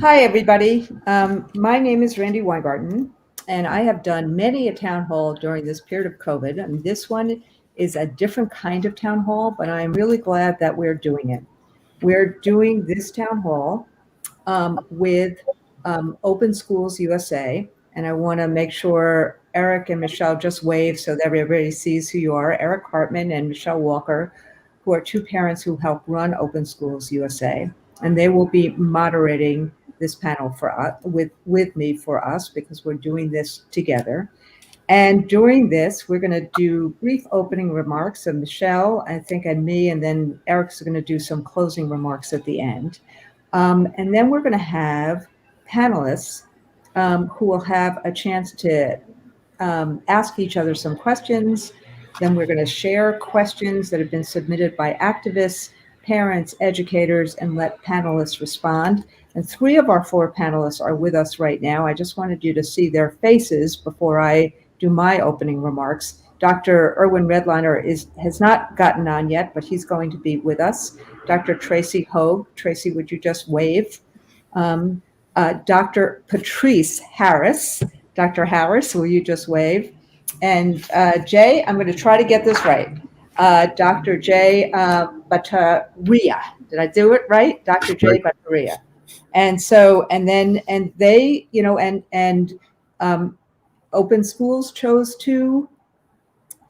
Hi, everybody. My name is Randi Weingarten, and I have done many a town hall during this period of COVID. And this one is a different kind of town hall, but I'm really glad that we're doing it. We're doing this town hall with Open Schools USA, and I want to make sure Eric and Michelle just wave so that everybody sees who you are. Eric Hartman and Michelle Walker, who are two parents who help run Open Schools USA, and they will be moderating this panel for us with me for us because we're doing this together. And during this, we're going to do brief opening remarks of Michelle, I think, and me, and then Eric's going to do some closing remarks at the end. And then we're going to have panelists who will have a chance to ask each other some questions. Then we're going to share questions that have been submitted by activists, parents, educators, and let panelists respond. And three of our four panelists are with us right now. I just wanted you to see their faces before I do my opening remarks. Dr. Erwin Redliner has not gotten on yet, but he's going to be with us. Dr. Tracy Hogue. Tracy, would you just wave? Dr. Patrice Harris. Dr. Harris, will you just wave? And Jay, I'm going to try to get this right. Dr. Jay Bhattacharya. Did I do it right? Dr. Jay Bhattacharya. And so, and they, Open Schools chose two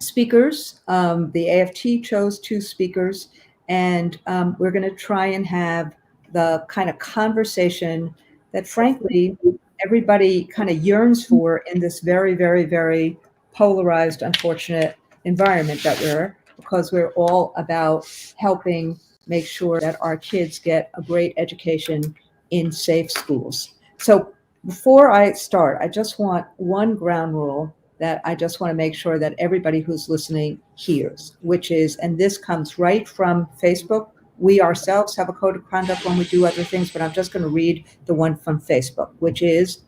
speakers. The AFT chose two speakers, and we're going to try and have the kind of conversation that, frankly, everybody kind of yearns for in this very, very, very polarized, unfortunate environment that because we're all about helping make sure that our kids get a great education in safe schools. So before I start, I just want one ground rule that I just want to make sure that everybody who's listening hears, which is, and this comes right from Facebook. We ourselves have a code of conduct when we do other things, but I'm just going to read the one from Facebook, which is,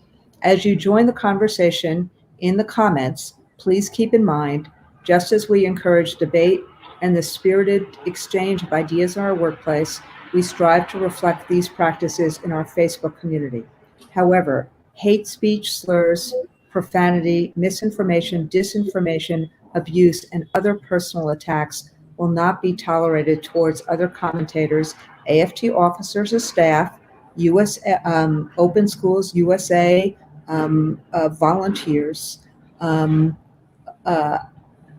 as you join the conversation in the comments, please keep in mind, just as we encourage debate and the spirited exchange of ideas in our workplace, we strive to reflect these practices in our Facebook community. However, hate speech, slurs, profanity, misinformation, disinformation, abuse, and other personal attacks will not be tolerated towards other commentators, AFT officers or staff, Open Schools USA volunteers,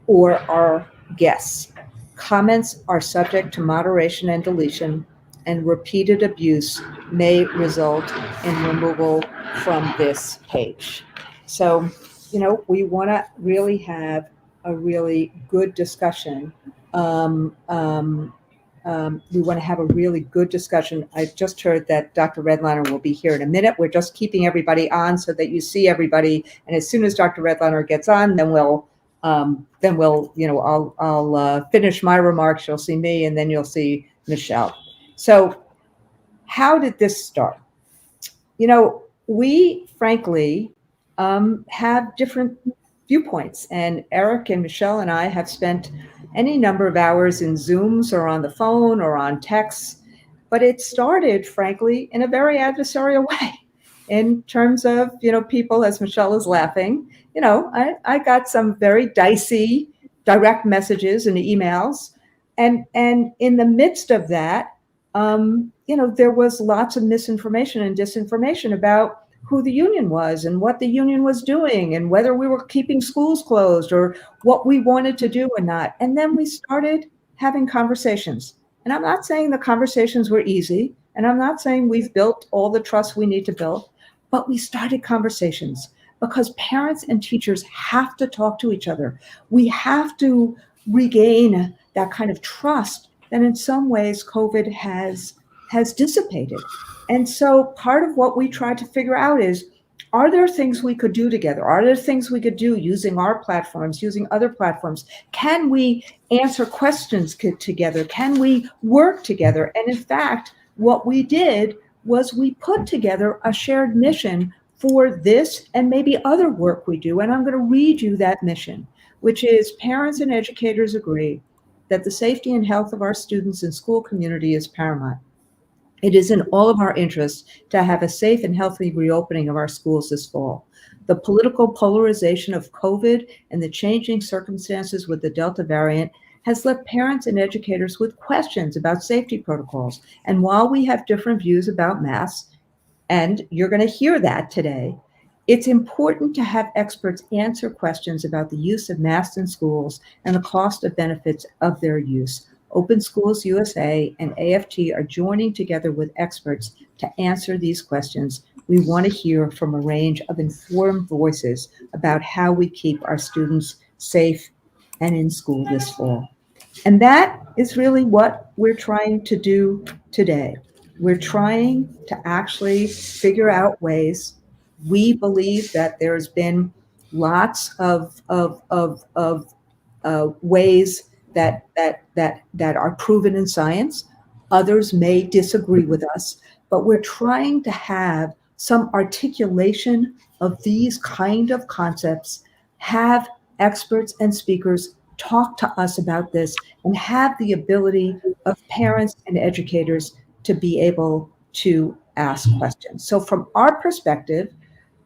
or our guests. Comments are subject to moderation and deletion, and repeated abuse may result in removal from this page. So, we want to really have a really good discussion. We want to have a really good discussion. I just heard that Dr. Redliner will be here in a minute. We're just keeping everybody on so that you see everybody. And as soon as Dr. Redliner gets on, then we'll, I'll finish my remarks. You'll see me, and then you'll see Michelle. So, how did this start? We frankly have different viewpoints, and Eric and Michelle and I have spent any number of hours in Zooms or on the phone or on texts, but it started, frankly, in a very adversarial way in terms of, people, as Michelle is laughing, I got some very dicey direct messages and emails, and in the midst of that, there was lots of misinformation and disinformation about who the union was and what the union was doing and whether we were keeping schools closed or what we wanted to do and not. And then we started having conversations. And I'm not saying the conversations were easy, and I'm not saying we've built all the trust we need to build, but we started conversations because parents and teachers have to talk to each other. We have to regain that kind of trust that in some ways COVID has dissipated. And so part of what we tried to figure out is, are there things we could do together? Are there things we could do using our platforms, using other platforms? Can we answer questions together? Can we work together? And in fact, what we did was we put together a shared mission for this and maybe other work we do. And I'm going to read you that mission, which is, parents and educators agree that the safety and health of our students and school community is paramount. It is in all of our interests to have a safe and healthy reopening of our schools this fall. The political polarization of COVID and the changing circumstances with the Delta variant has left parents and educators with questions about safety protocols. And while we have different views about masks, and you're going to hear that today, it's important to have experts answer questions about the use of masks in schools and the cost of benefits of their use. Open Schools USA and AFT are joining together with experts to answer these questions. We want to hear from a range of informed voices about how we keep our students safe and in school this fall. And that is really what we're trying to do today. We're trying to actually figure out ways. We believe that there's been lots of ways that are proven in science. Others may disagree with us, but we're trying to have some articulation of these kind of concepts, have experts and speakers talk to us about this, and have the ability of parents and educators to be able to ask questions. So from our perspective,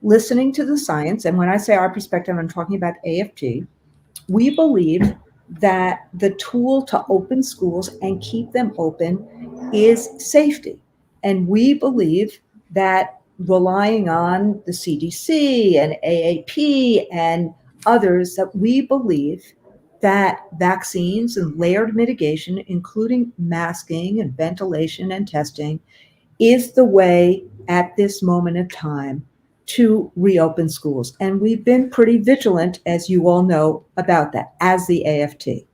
listening to the science, and when I say our perspective, I'm talking about AFT, we believe that the tool to open schools and keep them open is safety. And we believe that relying on the CDC and AAP and others, that we believe that vaccines and layered mitigation, including masking and ventilation and testing, is the way at this moment of time to reopen schools. And we've been pretty vigilant, as you all know, about that as the AFT.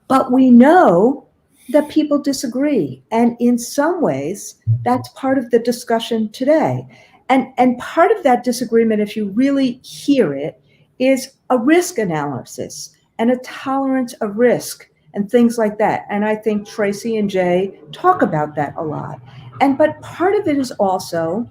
But we know that people disagree. And in some ways, that's part of the discussion today. And part of that disagreement, if you really hear it, is a risk analysis and a tolerance of risk and things like that. And I think Tracy and Jay talk about that a lot. But part of it is also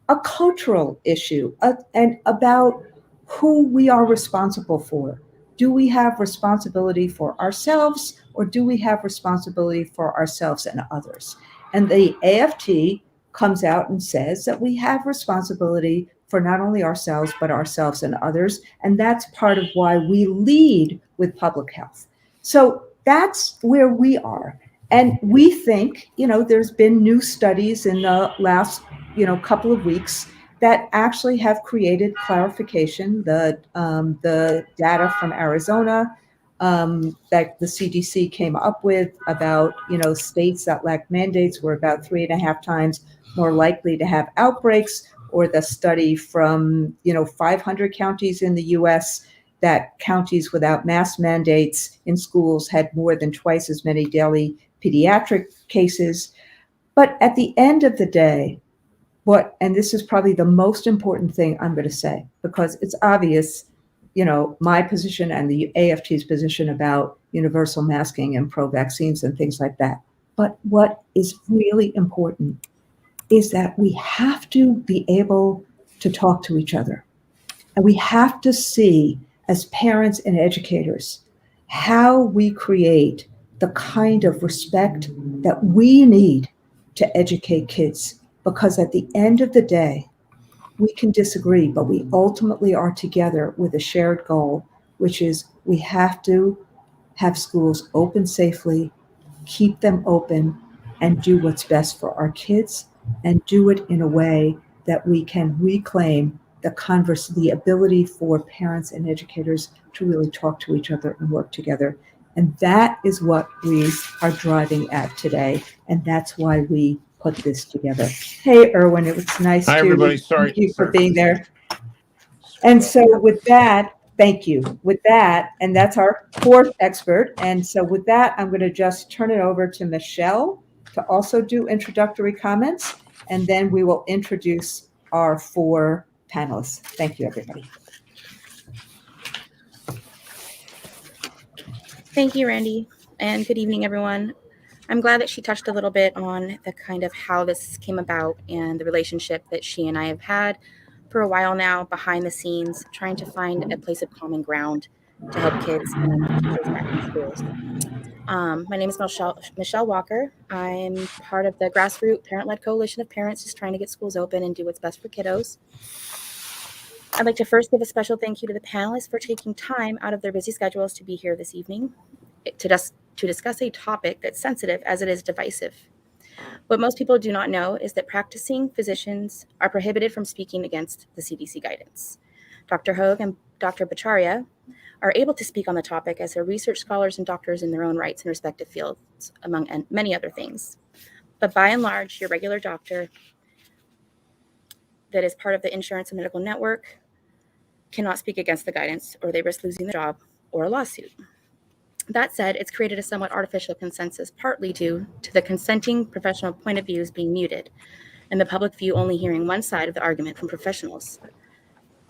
a cultural issue and about who we are responsible for. Do we have responsibility for ourselves, or do we have responsibility for ourselves and others? And the AFT comes out and says that we have responsibility for not only ourselves, but ourselves and others. And that's part of why we lead with public health. So that's where we are. And we think, there's been new studies in the last, couple of weeks that actually have created clarification. The data from Arizona that the CDC came up with about, states that lack mandates were about 3.5 times more likely to have outbreaks, or the study from, 500 counties in the US that counties without mask mandates in schools had more than twice as many daily pediatric cases. But at the end of the day, and this is probably the most important thing I'm going to say, because it's obvious, my position and the AFT's position about universal masking and pro-vaccines and things like that. But what is really important is that we have to be able to talk to each other. And we have to see, as parents and educators, how we create the kind of respect that we need to educate kids. Because at the end of the day, we can disagree, but we ultimately are together with a shared goal, which is we have to have schools open safely, keep them open, and do what's best for our kids, and do it in a way that we can reclaim the ability for parents and educators to really talk to each other and work together. And that is what we are driving at today. And that's why we put this together. Hey, Erwin, it was nice Hi, to everybody. thank you for being there. And so with that, thank you. With that, and that's our fourth expert. And so with that, I'm going to just turn it over to Michelle to also do introductory comments, and then we will introduce our 4 panelists. Thank you, everybody. Thank you, Randi, and good evening, everyone. I'm glad that she touched a little bit on the kind of how this came about and the relationship that she and I have had for a while now behind the scenes, trying to find a place of common ground to help kids and teachers' practice. schools. My name is Michelle Walker. I'm part of the grassroots parent-led coalition of parents just trying to get schools open and do what's best for kiddos. I'd like to first give a special thank you to the panelists for taking time out of their busy schedules to be here this evening to discuss a topic that's sensitive as it is divisive. What most people do not know is that practicing physicians are prohibited from speaking against the CDC guidance. Dr. Hogue and Dr. Bacharya are able to speak on the topic as they're research scholars and doctors in their own rights in respective fields, among many other things. But by and large, your regular doctor that is part of the insurance and medical network cannot speak against the guidance, or they risk losing their job or a lawsuit. That said, it's created a somewhat artificial consensus, partly due to the consenting professional point of views being muted and the public view only hearing one side of the argument from professionals.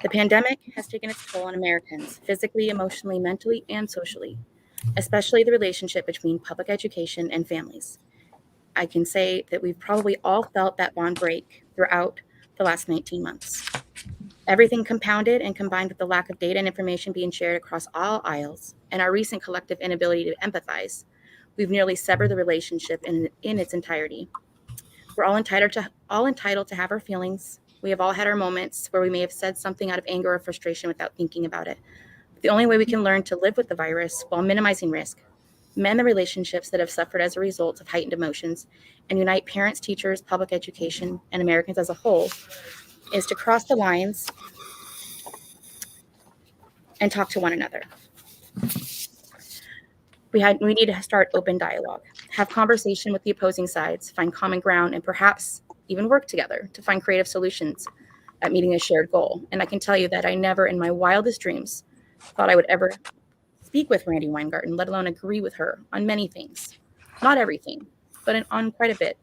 The pandemic has taken its toll on Americans, physically, emotionally, mentally, and socially, especially the relationship between public education and families. I can say that we've probably all felt that bond break throughout the last 19 months. Everything compounded and combined with the lack of data and information being shared across all aisles and our recent collective inability to empathize, we've nearly severed the relationship in its entirety. We're all entitled to have our feelings. We have all had our moments where we may have said something out of anger or frustration without thinking about it. The only way we can learn to live with the virus while minimizing risk, mend the relationships that have suffered as a result of heightened emotions, and unite parents, teachers, public education, and Americans as a whole is to cross the lines and talk to one another. We need to start open dialogue, have conversation with the opposing sides, find common ground, and perhaps even work together to find creative solutions at meeting a shared goal. And I can tell you that I never in my wildest dreams thought I would ever speak with Randi Weingarten, let alone agree with her on many things. Not everything, but on quite a bit.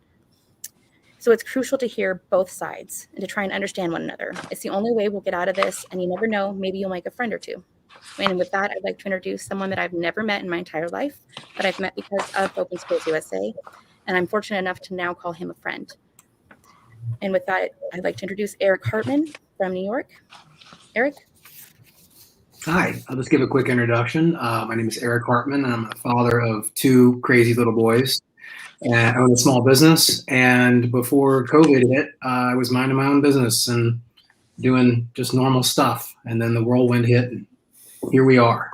So it's crucial to hear both sides and to try and understand one another. It's the only way we'll get out of this, and you never know, maybe you'll make a friend or two. And with that, I'd like to introduce someone that I've never met in my entire life, but I've met because of Open Schools USA, and I'm fortunate enough to now call him a friend. And with that, I'd like to introduce Eric Hartman from New York. Eric? Hi, I'll just give a quick introduction. My name is Eric Hartman, and I'm a father of two crazy little boys. And I own a small business, and before COVID hit, I was minding my own business and doing just normal stuff. And then the whirlwind hit, and here we are.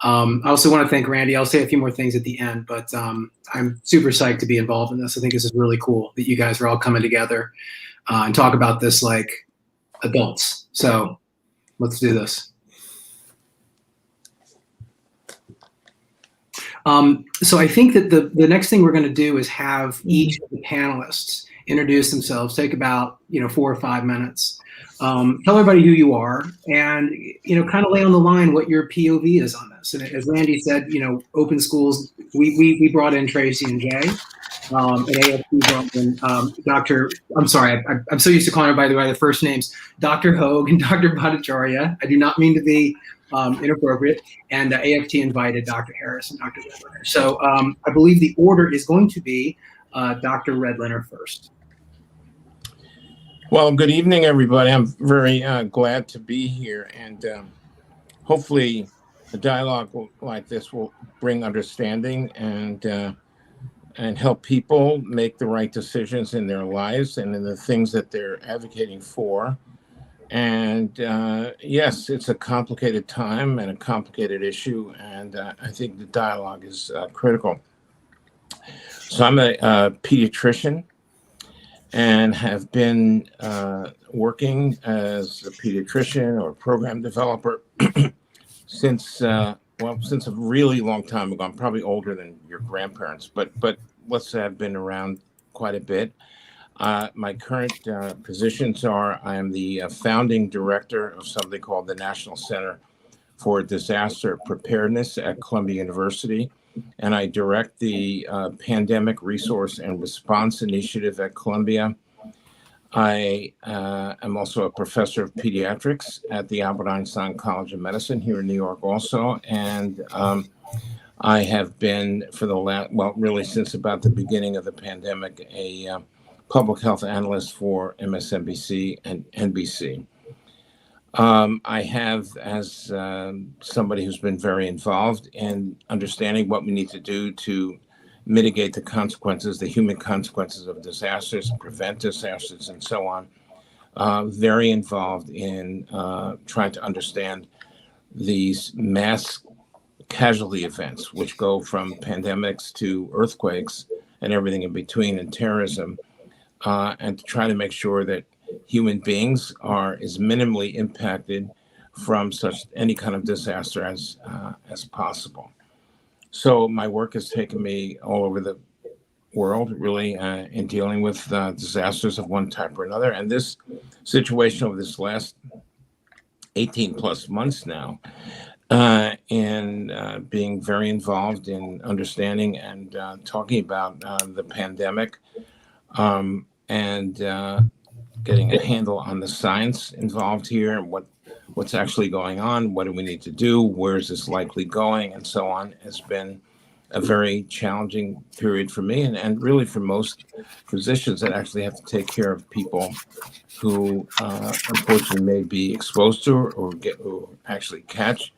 I also want to thank Randi. I'll say a few more things at the end, but I'm super psyched to be involved in this. I think this is really cool that you guys are all coming together and talk about this like adults. So let's do this. So I think that the next thing we're going to do is have each of the panelists introduce themselves, take about 4 or 5 minutes, tell everybody who you are, and kind of lay on the line what your POV is on this. And as Randi said, Open Schools, we brought in Tracy and Jay, and AFT brought in Dr. I'm sorry, I'm so used to calling everybody by their first names, Dr. Hogue and Dr. Bhattacharya. I do not mean to be inappropriate, and AFT invited Dr. Harris and Dr. Redliner. So I believe the order is going to be Dr. Redliner first. Well, good evening, everybody. I'm very glad to be here, and hopefully a dialogue like this will bring understanding and help people make the right decisions in their lives and in the things that they're advocating for. And yes, it's a complicated time and a complicated issue, and I think the dialogue is critical. So I'm a pediatrician and have been working as a pediatrician or program developer since a really long time ago. I'm probably older than your grandparents, but let's say I've been around quite a bit. My current positions are I am the founding director of something called the National Center for Disaster Preparedness at Columbia University, and I direct the Pandemic Resource and Response Initiative at Columbia. I am also a professor of pediatrics at the Albert Einstein College of Medicine here in New York also, and I have been for the last, really since about the beginning of the pandemic, a public health analyst for MSNBC and NBC. I have, as somebody who's been very involved in understanding what we need to do to mitigate the consequences, the human consequences of disasters, prevent disasters, and so on. Very involved in trying to understand these mass casualty events, which go from pandemics to earthquakes and everything in between, and terrorism, and to try to make sure that human beings are as minimally impacted from such any kind of disaster as possible. So my work has taken me all over the world, really, in dealing with disasters of one type or another. And this situation over this last 18 plus months now, and being very involved in understanding and talking about the pandemic, and getting a handle on the science involved here, and what's actually going on, what do we need to do, where is this likely going, and so on, has been a very challenging period for me, and really for most physicians that actually have to take care of people who unfortunately may be exposed to or actually catch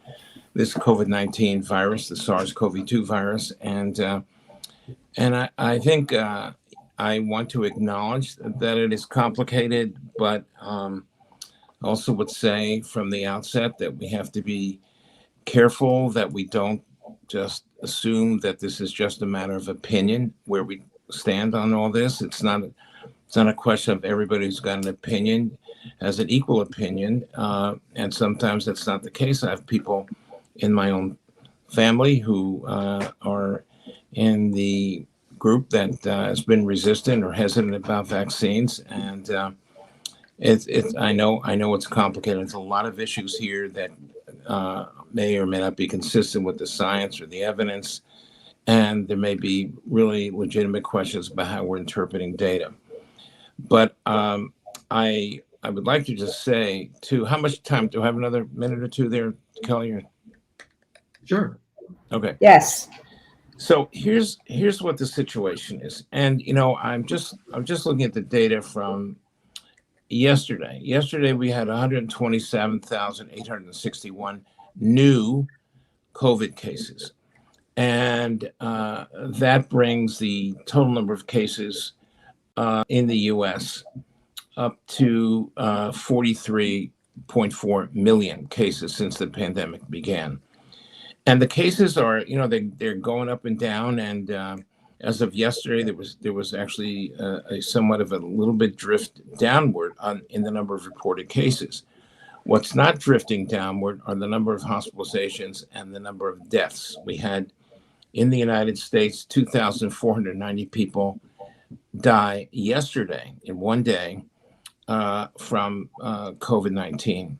this COVID-19 virus, the SARS-CoV-2 virus. And I think I want to acknowledge that it is complicated, but also would say from the outset that we have to be careful that we don't just assume that this is just a matter of opinion where we stand on all this. It's not a question of everybody who's got an opinion has an equal opinion, and sometimes that's not the case. I have people in my own family who are in the group that has been resistant or hesitant about vaccines, and I know it's complicated. There's a lot of issues here that may or may not be consistent with the science or the evidence, and there may be really legitimate questions about how we're interpreting data. But I would like to just say, too, how much time do I have? Another minute or two there, Kelly? Sure. Okay. Yes. So here's what the situation is, and I'm just looking at the data from yesterday. Yesterday we had 127,861 new COVID cases, and that brings the total number of cases in the U.S. up to 43.4 million cases since the pandemic began. And the cases are, they're going up and down. And as of yesterday, there was actually a somewhat of a little bit drift downward in the number of reported cases. What's not drifting downward are the number of hospitalizations and the number of deaths. We had in the United States 2,490 people die yesterday in one day from COVID-19.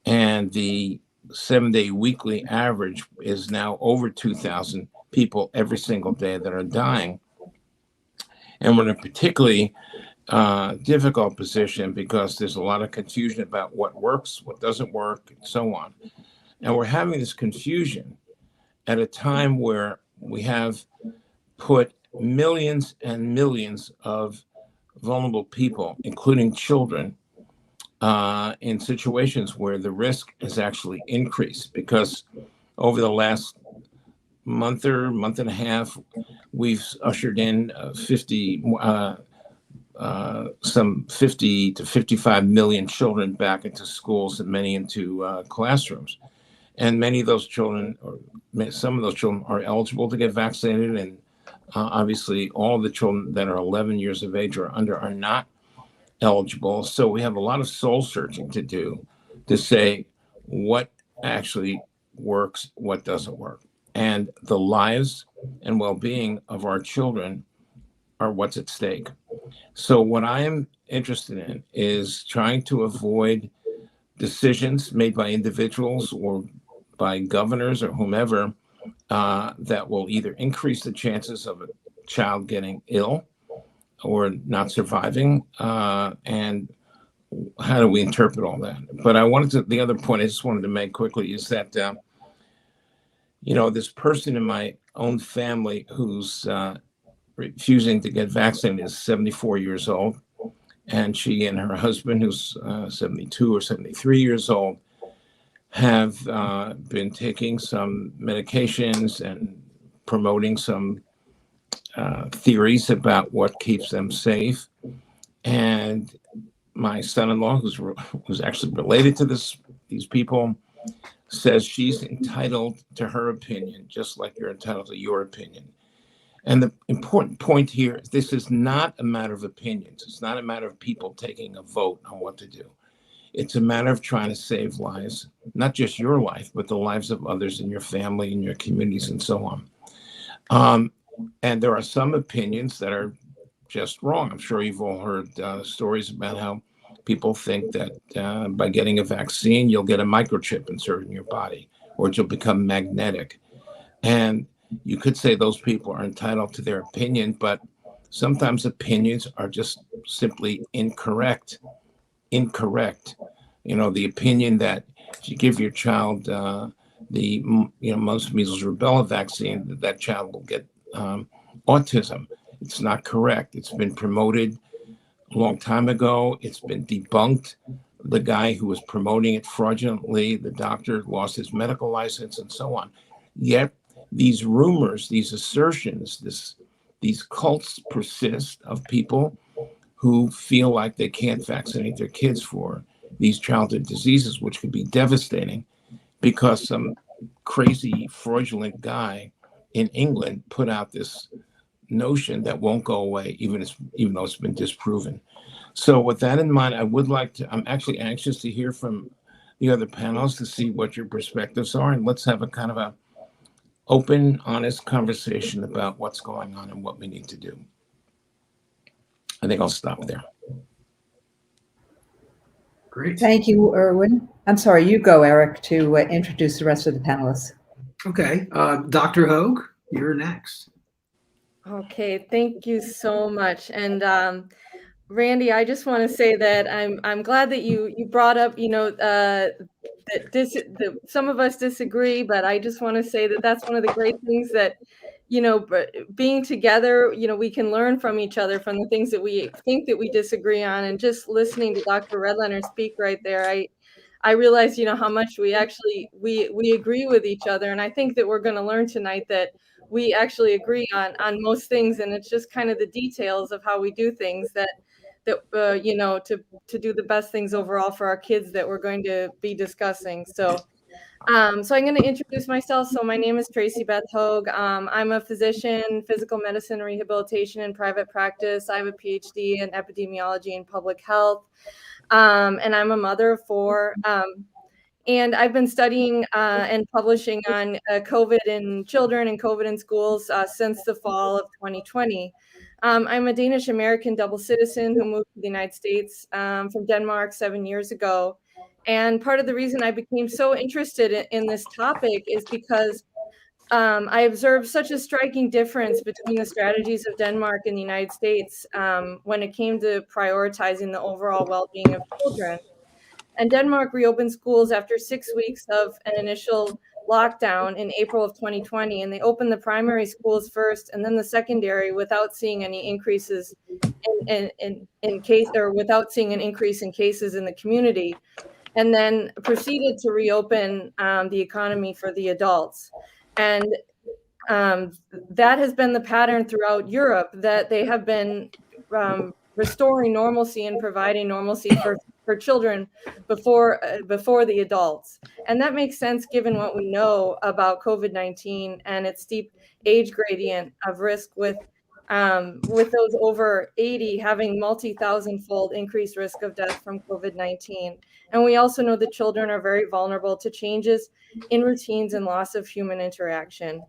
And the 7-day weekly average is now over 2,000 people every single day that are dying. And we're in a particularly difficult position because there's a lot of confusion about what works, what doesn't work, and so on. And we're having this confusion at a time where we have put millions and millions of vulnerable people, including children, in situations where the risk has actually increased, because over the last month and a half, we've ushered in some 50 to 55 million children back into schools and many into classrooms. And many of those children, or some of those children, are eligible to get vaccinated. And obviously, all the children that are 11 years of age or under are not eligible. So we have a lot of soul searching to do to say what actually works, what doesn't work. And the lives and well-being of our children are what's at stake. So what I am interested in is trying to avoid decisions made by individuals or by governors or whomever that will either increase the chances of a child getting ill or not surviving, and how do we interpret all that? But the other point I just wanted to make quickly is that, this person in my own family who's refusing to get vaccinated is 74 years old. and she and her husband, who's 72 or 73 years old, have been taking some medications and promoting some theories about what keeps them safe. And my son-in-law, who's actually related to these people, says she's entitled to her opinion, just like you're entitled to your opinion. And the important point here is this is not a matter of opinions. It's not a matter of people taking a vote on what to do. It's a matter of trying to save lives, not just your life, but the lives of others in your family, in your communities, and so on. And there are some opinions that are just wrong. I'm sure you've all heard stories about how people think that by getting a vaccine, you'll get a microchip inserted in your body, or you'll become magnetic. And you could say those people are entitled to their opinion, but sometimes opinions are just simply incorrect. The opinion that if you give your child the mumps, measles, rubella vaccine, that child will get autism. It's not correct. It's been promoted a long time ago. It's been debunked. The guy who was promoting it fraudulently, the doctor lost his medical license and so on. Yet these rumors, these assertions, these cults persist of people who feel like they can't vaccinate their kids for these childhood diseases, which could be devastating because some crazy fraudulent guy in England put out this notion that won't go away, even though it's been disproven. So with that in mind, I'm actually anxious to hear from the other panelists to see what your perspectives are, and let's have a kind of a open, honest conversation about what's going on and what we need to do. I think I'll stop there. Great. Thank you, Erwin. I'm sorry, you go, Eric, to introduce the rest of the panelists. Okay. Dr. Hogue, you're next. Okay, thank you so much. And Randi, I just want to say that I'm glad that you brought up, that some of us disagree, but I just want to say that that's one of the great things that, being together, we can learn from each other, from the things that we think that we disagree on. And just listening to Dr. Redlener speak right there, I realize, how much we actually we agree with each other. And I think that we're going to learn tonight that we actually agree on most things, and it's just kind of the details of how we do things that to do the best things overall for our kids that we're going to be discussing. So I'm going to introduce myself. So my name is Tracy Beth Hogue. I'm a physician, physical medicine, rehabilitation, and private practice. I have a PhD in epidemiology and public health, and I'm a mother of 4. And I've been studying and publishing on COVID in children and COVID in schools since the fall of 2020. I'm a Danish-American double citizen who moved to the United States from Denmark 7 years ago. And part of the reason I became so interested in this topic is because I observed such a striking difference between the strategies of Denmark and the United States when it came to prioritizing the overall well-being of children. And Denmark reopened schools after 6 weeks of an initial lockdown in April of 2020, and they opened the primary schools first and then the secondary without seeing any increases in case, or without seeing an increase in cases in the community, and then proceeded to reopen the economy for the adults. And that has been the pattern throughout Europe, that they have been restoring normalcy and providing normalcy for children before the adults. And that makes sense given what we know about COVID-19 and its steep age gradient of risk, with those over 80 having multi-thousand-fold increased risk of death from COVID-19. And we also know that children are very vulnerable to changes in routines and loss of human interaction.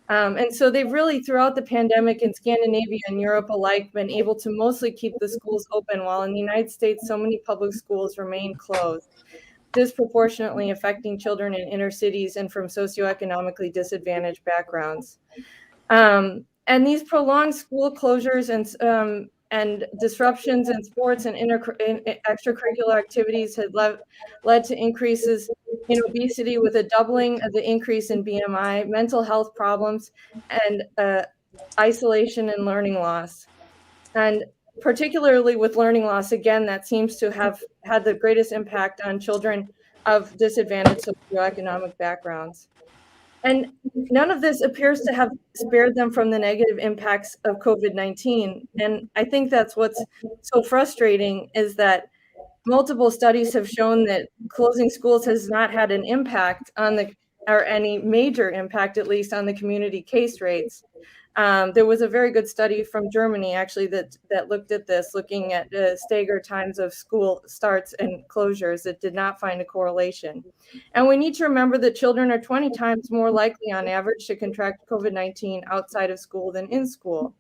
And so they've really, throughout the pandemic in Scandinavia and Europe alike, been able to mostly keep the schools open, while in the United States, so many public schools remain closed, disproportionately affecting children in inner cities and from socioeconomically disadvantaged backgrounds. And these prolonged school closures and disruptions in sports and extracurricular activities had led to increases in obesity, with a doubling of the increase in BMI, mental health problems, and isolation and learning loss. And particularly with learning loss, again, that seems to have had the greatest impact on children of disadvantaged socioeconomic backgrounds. And none of this appears to have spared them from the negative impacts of COVID-19. And I think that's what's so frustrating, is that multiple studies have shown that closing schools has not had an impact on or any major impact, at least, on the community case rates. There was a very good study from Germany, actually, that looked at this, looking at staggered times of school starts and closures. It did not find a correlation. And we need to remember that children are 20 times more likely on average to contract COVID-19 outside of school than in school.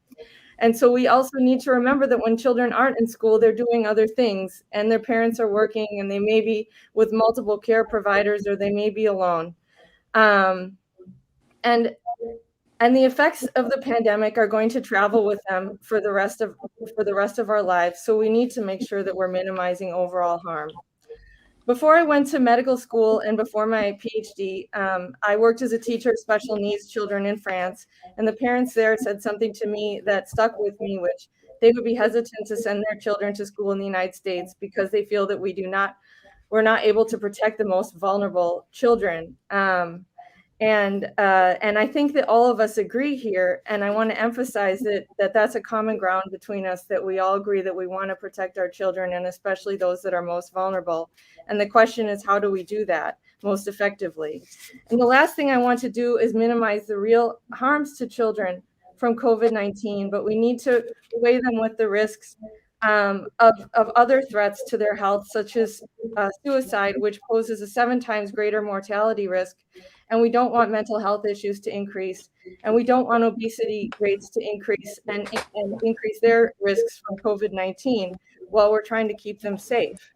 And so we also need to remember that when children aren't in school, they're doing other things, and their parents are working, and they may be with multiple care providers, or they may be alone. And the effects of the pandemic are going to travel with them for the rest of our lives. So we need to make sure that we're minimizing overall harm. Before I went to medical school and before my PhD, I worked as a teacher of special needs children in France, and the parents there said something to me that stuck with me, which they would be hesitant to send their children to school in the United States because they feel that we're not able to protect the most vulnerable children. And I think that all of us agree here, and I want to emphasize that that's a common ground between us, that we all agree that we want to protect our children, and especially those that are most vulnerable. And the question is, how do we do that most effectively? And the last thing I want to do is minimize the real harms to children from COVID-19, but we need to weigh them with the risks of other threats to their health, such as suicide, which poses a 7 times greater mortality risk. And we don't want mental health issues to increase. And we don't want obesity rates to increase and increase their risks from COVID-19 while we're trying to keep them safe.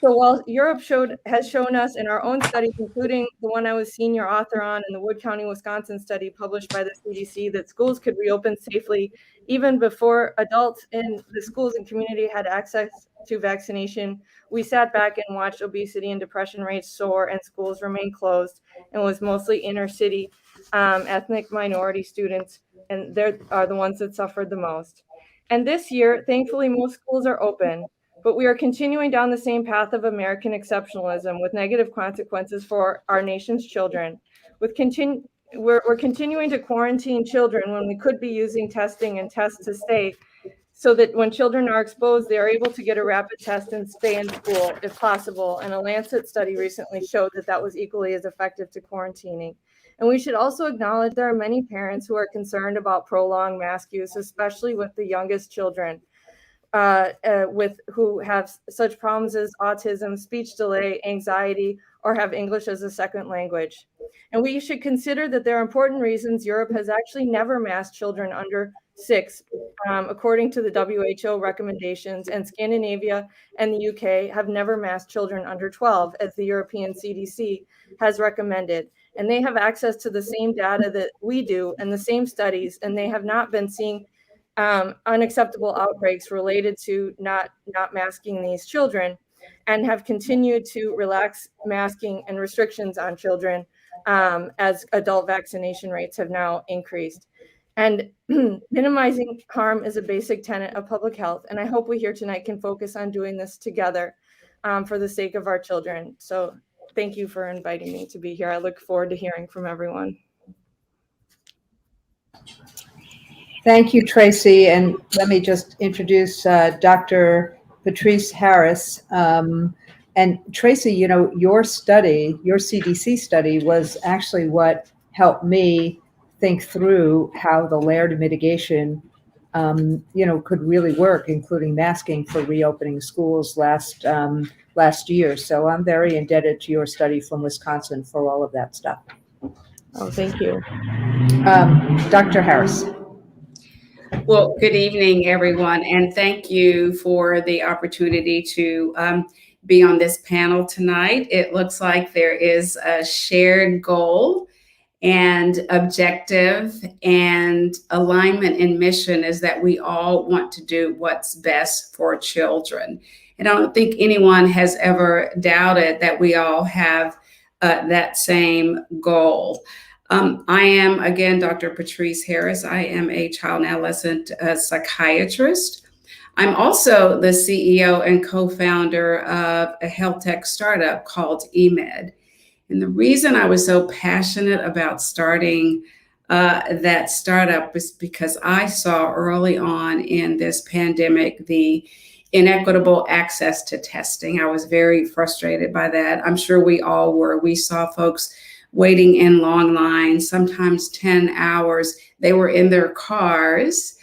So while Europe has shown us in our own studies, including the one I was senior author on in the Wood County, Wisconsin study published by the CDC, that schools could reopen safely even before adults in the schools and community had access to vaccination, we sat back and watched obesity and depression rates soar and schools remain closed, and was mostly inner city ethnic minority students, and they are the ones that suffered the most. And this year, thankfully, most schools are open. But we are continuing down the same path of American exceptionalism with negative consequences for our nation's children. We're continuing to quarantine children when we could be using testing and tests to stay, so that when children are exposed, they are able to get a rapid test and stay in school if possible. And a Lancet study recently showed that that was equally as effective to quarantining. And we should also acknowledge there are many parents who are concerned about prolonged mask use, especially with the youngest children. Who have such problems as autism, speech delay, anxiety, or have English as a second language. And we should consider that there are important reasons Europe has actually never masked children under 6, according to the WHO recommendations, and Scandinavia and the UK have never masked children under 12, as the European CDC has recommended. And they have access to the same data that we do and the same studies, and they have not been seeing unacceptable outbreaks related to not masking these children, and have continued to relax masking and restrictions on children as adult vaccination rates have now increased. And minimizing harm is a basic tenet of public health. And I hope we here tonight can focus on doing this together for the sake of our children. So thank you for inviting me to be here. I look forward to hearing from everyone. Thank you, Tracy. And let me just introduce Dr. Patrice Harris. And Tracy, you know, your study, your CDC study, was actually what helped me think through how the layered mitigation, could really work, including masking for reopening schools last year. So I'm very indebted to your study from Wisconsin for all of that stuff. Oh, thank you. Dr. Harris. Well, good evening, everyone, and thank you for the opportunity to be on this panel tonight. It looks like there is a shared goal and objective and alignment in mission, is that we all want to do what's best for children. And I don't think anyone has ever doubted that we all have that same goal. I am, again, Dr. Patrice Harris. I am a child and adolescent psychiatrist. I'm also the CEO and co-founder of a health tech startup called eMed. And the reason I was so passionate about starting that startup was because I saw early on in this pandemic the inequitable access to testing. I was very frustrated by that. I'm sure we all were. We saw folks waiting in long lines, sometimes 10 hours. They were in their cars.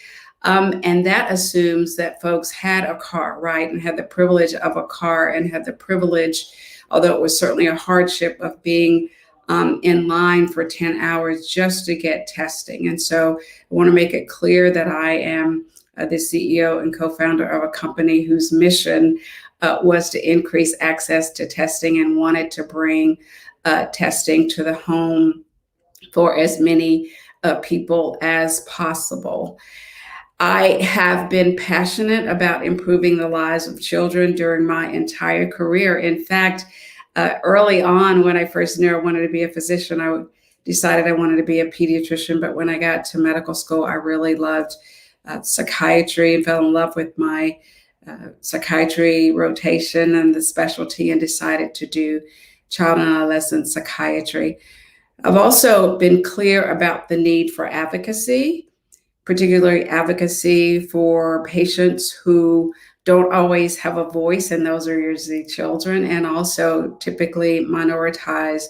And that assumes that folks had a car, right? And had the privilege of a car and had the privilege, although it was certainly a hardship, of being in line for 10 hours just to get testing. And so I want to make it clear that I am the CEO and co-founder of a company whose mission was to increase access to testing and wanted to bring testing to the home for as many people as possible. I have been passionate about improving the lives of children during my entire career. In fact, early on, when I first knew I wanted to be a physician, I decided I wanted to be a pediatrician. But when I got to medical school, I really loved psychiatry and fell in love with my psychiatry rotation and the specialty, and decided to do child and adolescent psychiatry. I've also been clear about the need for advocacy, particularly advocacy for patients who don't always have a voice, and those are usually children, and also typically minoritized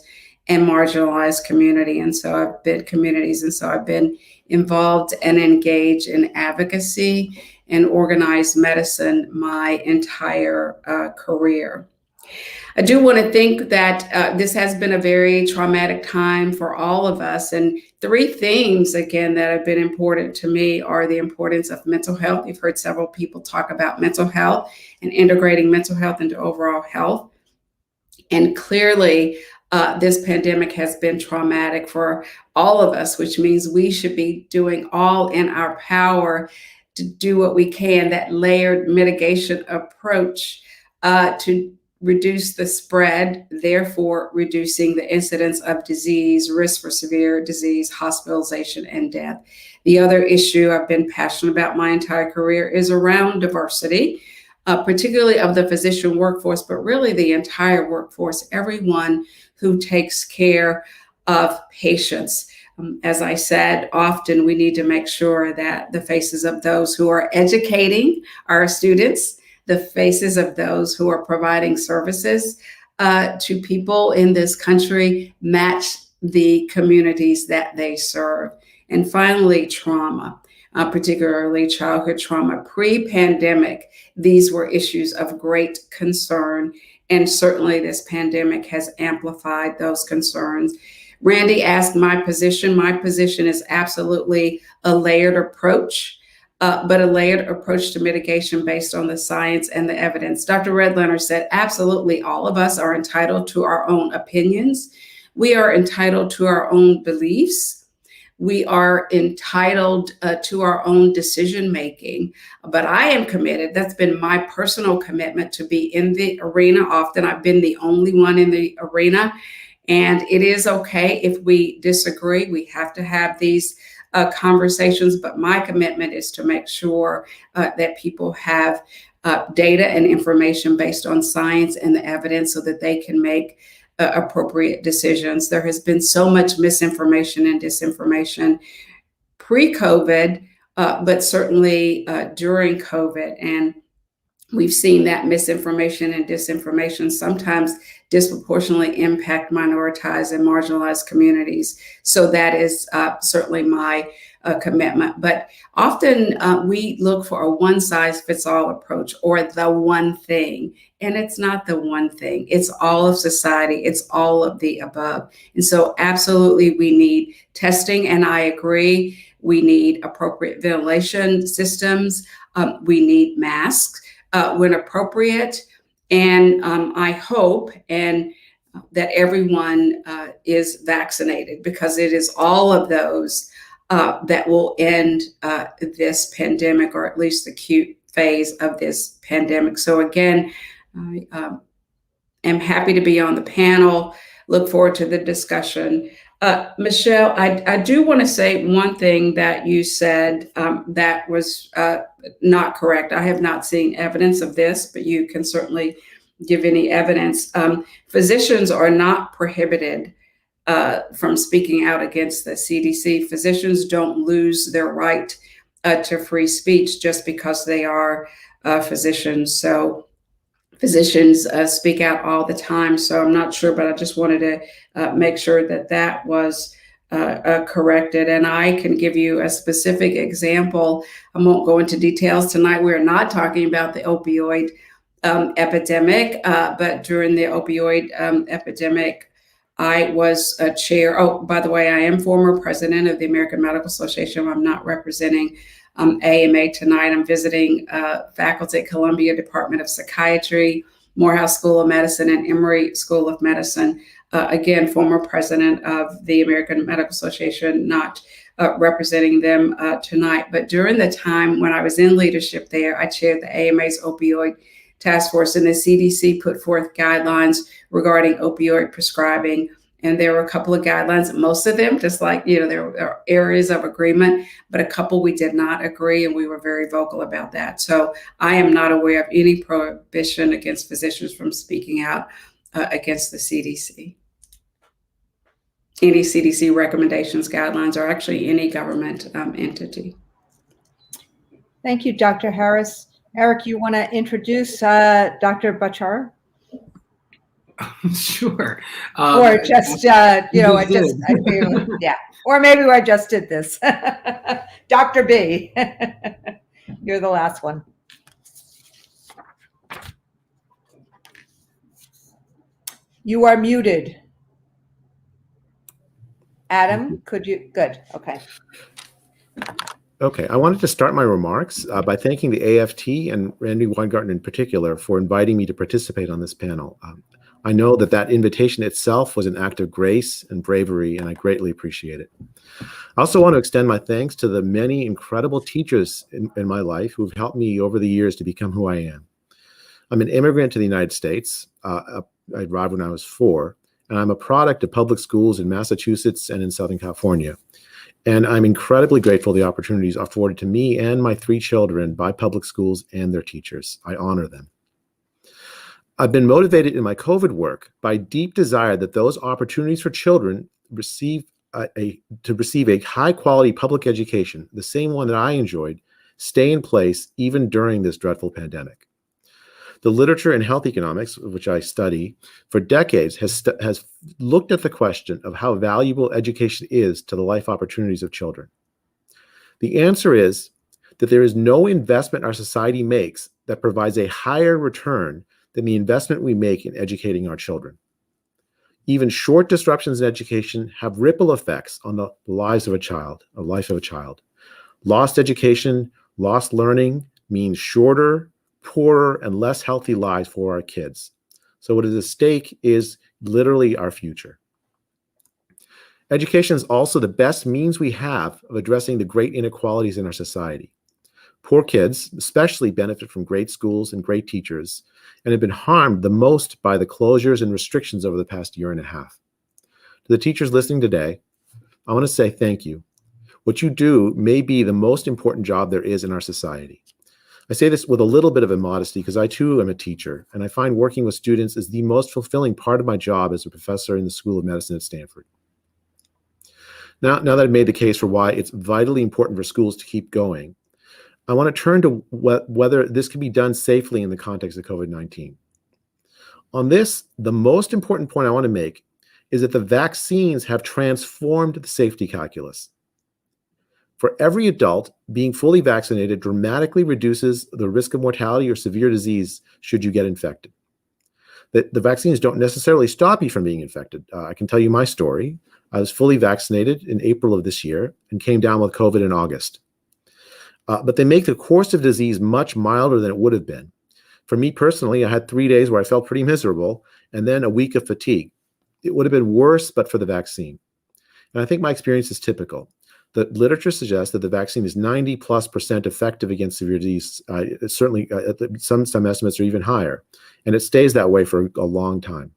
and marginalized communities. And so I've been involved and engaged in advocacy and organized medicine my entire career. I do want to think that this has been a very traumatic time for all of us. And three themes, again, that have been important to me are the importance of mental health. You've heard several people talk about mental health and integrating mental health into overall health. And clearly, this pandemic has been traumatic for all of us, which means we should be doing all in our power to do what we can, that layered mitigation approach to reduce the spread, therefore reducing the incidence of disease, risk for severe disease, hospitalization, and death. The other issue I've been passionate about my entire career is around diversity, particularly of the physician workforce, but really the entire workforce, everyone who takes care of patients. As I said, often we need to make sure that the faces of those who are educating our students, the faces of those who are providing services to people in this country match the communities that they serve. And finally, trauma, particularly childhood trauma. Pre-pandemic, these were issues of great concern, and certainly this pandemic has amplified those concerns. Randi asked my position. My position is absolutely a layered approach, but a layered approach to mitigation based on the science and the evidence. Dr. Redlener said, absolutely all of us are entitled to our own opinions. We are entitled to our own beliefs. We are entitled to our own decision making. But I am committed, that's been my personal commitment, to be in the arena. Often I've been the only one in the arena. And it is okay if we disagree. We have to have these conversations, but my commitment is to make sure that people have data and information based on science and the evidence so that they can make appropriate decisions. There has been so much misinformation and disinformation pre-COVID, but certainly during COVID. And we've seen that misinformation and disinformation sometimes disproportionately impact minoritized and marginalized communities. So that is certainly my commitment. But often we look for a one-size-fits-all approach, or the one thing. And it's not the one thing. It's all of society. It's all of the above. And so absolutely we need testing. And I agree, we need appropriate ventilation systems. We need masks when appropriate. And I hope that everyone is vaccinated, because it is all of those that will end this pandemic, or at least the acute phase of this pandemic. So again, I am happy to be on the panel. Look forward to the discussion. Michelle, I do want to say one thing that you said that was not correct. I have not seen evidence of this, but you can certainly give any evidence. Physicians are not prohibited from speaking out against the CDC. Physicians don't lose their right to free speech just because they are physicians. So physicians speak out all the time. So I'm not sure, but I just wanted to make sure that that was corrected. And I can give you a specific example. I won't go into details tonight. We're not talking about the opioid epidemic, but during the opioid epidemic, I was a chair. Oh, by the way, I am former president of the American Medical Association. I'm not representing AMA tonight. I'm visiting faculty at Columbia Department of Psychiatry, Morehouse School of Medicine, and Emory School of Medicine. Again, former president of the American Medical Association, not representing them tonight. But during the time when I was in leadership there, I chaired the AMA's opioid task force, and the CDC put forth guidelines regarding opioid prescribing. And there were a couple of guidelines, most of them, just like, there are areas of agreement, but a couple we did not agree, and we were very vocal about that. So I am not aware of any prohibition against physicians from speaking out against the CDC. Any CDC recommendations, guidelines, or actually any government entity. Thank you, Dr. Harris. Eric, you want to introduce Dr. Bachar? Sure. Or just, yeah. Or maybe I just did this. Dr. B, you're the last one. You are muted. Adam, could you? Good. Okay. Okay, I wanted to start my remarks by thanking the AFT and Randi Weingarten in particular for inviting me to participate on this panel. I know that invitation itself was an act of grace and bravery, and I greatly appreciate it. I also want to extend my thanks to the many incredible teachers in my life who've helped me over the years to become who I am. I'm an immigrant to the United States. I arrived when I was 4, and I'm a product of public schools in Massachusetts and in Southern California. And I'm incredibly grateful for the opportunities afforded to me and my 3 children by public schools and their teachers. I honor them. I've been motivated in my COVID work by a deep desire that those opportunities for children receive a high-quality public education, the same one that I enjoyed, stay in place even during this dreadful pandemic. The literature in health economics, which I study for decades, has looked at the question of how valuable education is to the life opportunities of children. The answer is that there is no investment our society makes that provides a higher return than the investment we make in educating our children. Even short disruptions in education have ripple effects on the life of a child. Lost education, lost learning means shorter, poorer, and less healthy lives for our kids. So what is at stake is literally our future. Education is also the best means we have of addressing the great inequalities in our society. Poor kids especially benefit from great schools and great teachers, and have been harmed the most by the closures and restrictions over the past year and a half. To the teachers listening today, I want to say thank you. What you do may be the most important job there is in our society. I say this with a little bit of immodesty because I too am a teacher, and I find working with students is the most fulfilling part of my job as a professor in the School of Medicine at Stanford. Now that I've made the case for why it's vitally important for schools to keep going, I want to turn to whether this can be done safely in the context of COVID-19. On this, the most important point I want to make is that the vaccines have transformed the safety calculus. For every adult, being fully vaccinated dramatically reduces the risk of mortality or severe disease should you get infected. The vaccines don't necessarily stop you from being infected. I can tell you my story. I was fully vaccinated in April of this year and came down with COVID in August. But they make the course of disease much milder than it would have been. For me personally, I had 3 days where I felt pretty miserable and then a week of fatigue. It would have been worse but for the vaccine. And I think my experience is typical. The literature suggests that the vaccine is 90+% effective against severe disease. Certainly, some estimates are even higher, and it stays that way for a long time.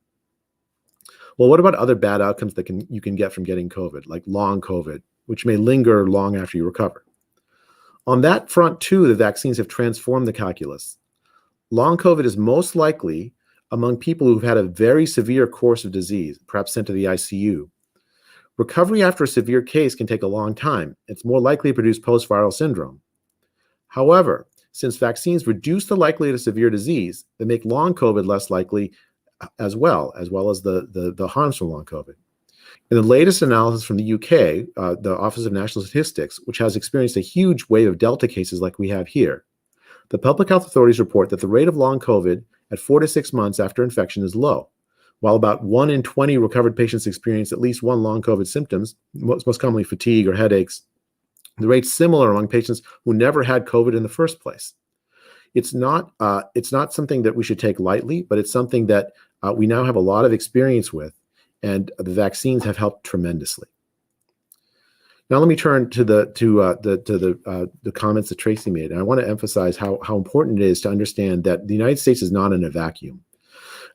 Well, what about other bad outcomes that you can get from getting COVID, like long COVID, which may linger long after you recover? On that front, too, the vaccines have transformed the calculus. Long COVID is most likely among people who've had a very severe course of disease, perhaps sent to the ICU. Recovery after a severe case can take a long time. It's more likely to produce post-viral syndrome. However, since vaccines reduce the likelihood of severe disease, they make long COVID less likely as well as the harms from long COVID. In the latest analysis from the UK, the Office of National Statistics, which has experienced a huge wave of Delta cases like we have here, the public health authorities report that the rate of long COVID at 4 to 6 months after infection is low. While about 1 in 20 recovered patients experience at least one long COVID symptoms, most commonly fatigue or headaches, the rate's similar among patients who never had COVID in the first place. It's not something that we should take lightly, but it's something that we now have a lot of experience with, and the vaccines have helped tremendously. Now let me turn to the comments that Tracy made, and I want to emphasize how important it is to understand that the United States is not in a vacuum.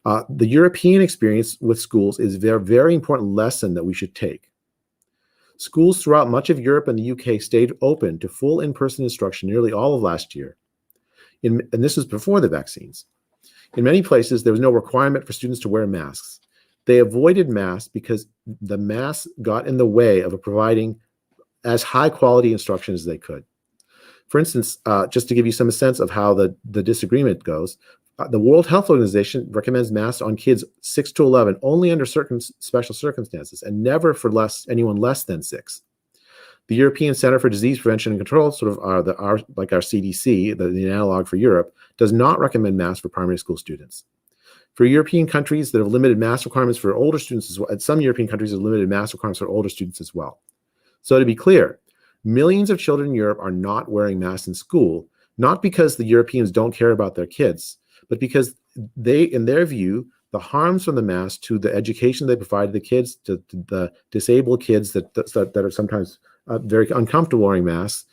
The European experience with schools is a very, very important lesson that we should take. Schools throughout much of Europe and the UK stayed open to full in-person instruction nearly all of last year, and this was before the vaccines. In many places, there was no requirement for students to wear masks. They avoided masks because the masks got in the way of providing as high quality instruction as they could. For instance, just to give you some sense of how the disagreement goes, the World Health Organization recommends masks on kids 6 to 11 only under certain special circumstances and never for anyone less than 6. The European Center for Disease Prevention and Control, sort of like our CDC, the analog for Europe, does not recommend masks for primary school students. For European countries that have limited mask requirements for older students as well, and some European countries have limited mask requirements for older students as well. So to be clear, millions of children in Europe are not wearing masks in school, not because the Europeans don't care about their kids, but because they, in their view, the harms from the mask to the education they provide to the kids, to the disabled kids that are sometimes very uncomfortable wearing masks,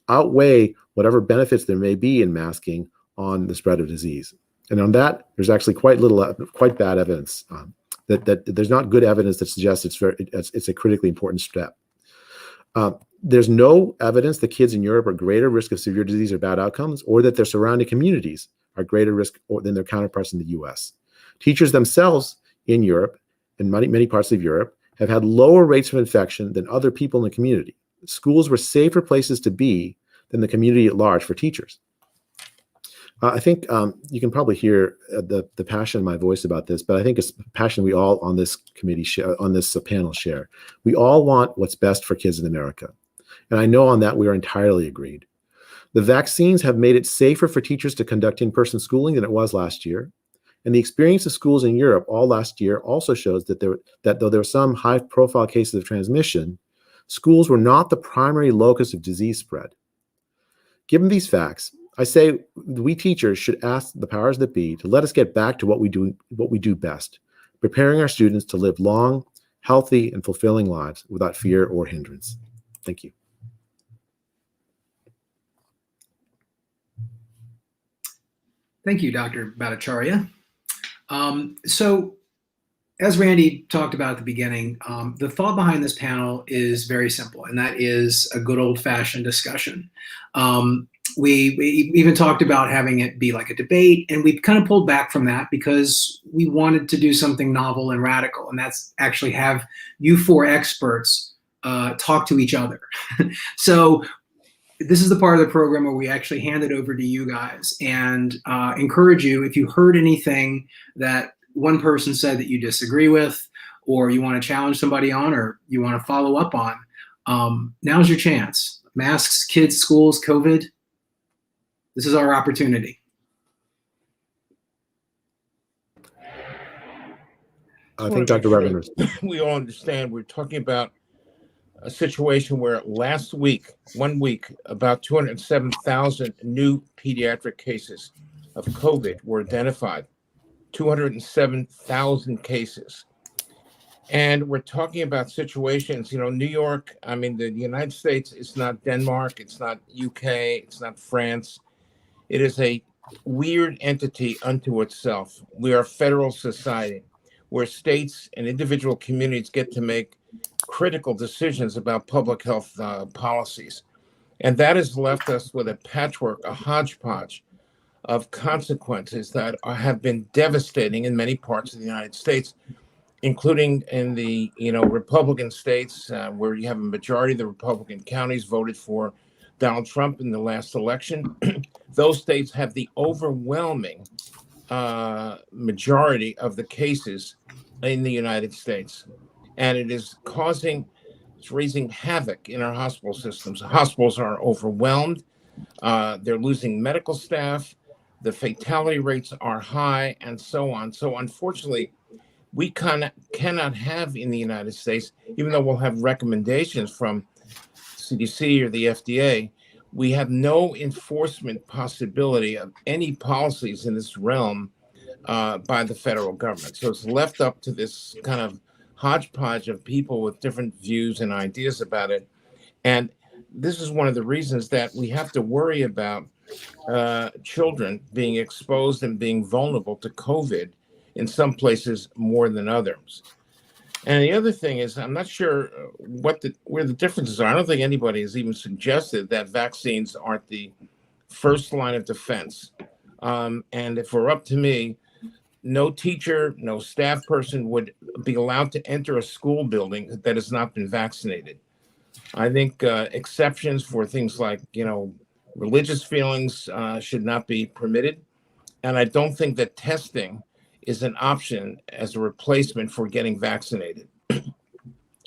outweigh whatever benefits there may be in masking on the spread of disease. And on that, there's actually quite bad evidence. That there's not good evidence that suggests it's a critically important step. There's no evidence that kids in Europe are greater risk of severe disease or bad outcomes, or that their surrounding communities are greater risk than their counterparts in the US. Teachers themselves in Europe, in many parts of Europe, have had lower rates of infection than other people in the community. Schools were safer places to be than the community at large for teachers. I think you can probably hear the passion in my voice about this, but I think it's passion we all on this committee on this panel share. We all want what's best for kids in America, and I know on that we are entirely agreed. The vaccines have made it safer for teachers to conduct in-person schooling than it was last year, and the experience of schools in Europe all last year also shows that though there were some high-profile cases of transmission, schools were not the primary locus of disease spread. Given these facts, I say we teachers should ask the powers that be to let us get back to what we do best, preparing our students to live long, healthy, and fulfilling lives without fear or hindrance. Thank you. Thank you, Dr. Bhattacharya. So as Randi talked about at the beginning, the thought behind this panel is very simple, and that is a good old-fashioned discussion. We even talked about having it be like a debate, and we kind of pulled back from that because we wanted to do something novel and radical, and that's actually have you four experts talk to each other. So this is the part of the program where we actually hand it over to you guys and encourage you, if you heard anything that one person said that you disagree with, or you want to challenge somebody on, or you want to follow up on, now's your chance. Masks, kids, schools, COVID. This is our opportunity. I think Dr. Revin. We all understand we're talking about a situation where last week, 1 week, about 207,000 new pediatric cases of COVID were identified. 207,000 cases. And we're talking about situations, New York, the United States, it's not Denmark, it's not UK, it's not France. It is a weird entity unto itself. We are a federal society. where states and individual communities get to make critical decisions about public health policies. And that has left us with a patchwork, a hodgepodge of consequences that have been devastating in many parts of the United States, including in the Republican states where you have a majority of the Republican counties voted for Donald Trump in the last election. Those states have the overwhelming majority of the cases in the United States. And it's raising havoc in our hospital systems. Hospitals are overwhelmed. They're losing medical staff. The fatality rates are high, and so on. So unfortunately, we cannot have in the United States, even though we'll have recommendations from CDC or the FDA, we have no enforcement possibility of any policies in this realm by the federal government. So it's left up to this kind of hodgepodge of people with different views and ideas about it. And this is one of the reasons that we have to worry about children being exposed and being vulnerable to COVID in some places more than others. And the other thing is, I'm not sure where the differences are. I don't think anybody has even suggested that vaccines aren't the first line of defense. And if it were up to me, no teacher, no staff person would be allowed to enter a school building that has not been vaccinated. I think exceptions for things like, religious feelings should not be permitted. And I don't think that testing is an option as a replacement for getting vaccinated.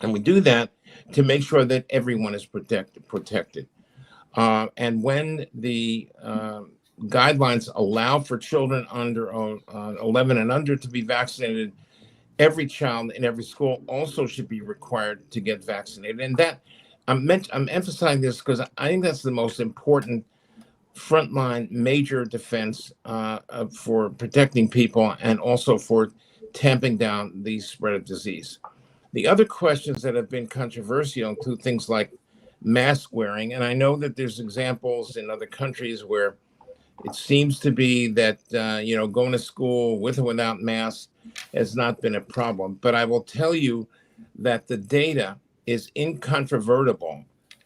And we do that to make sure that everyone is protected. And when the guidelines allow for children under 11 and under to be vaccinated, every child in every school also should be required to get vaccinated. And that I'm emphasizing this because I think that's the most important frontline major defense for protecting people and also for tamping down the spread of disease. The other questions that have been controversial include things like mask wearing. And I know that there's examples in other countries where it seems to be that, going to school with or without masks has not been a problem. But I will tell you that the data is incontrovertible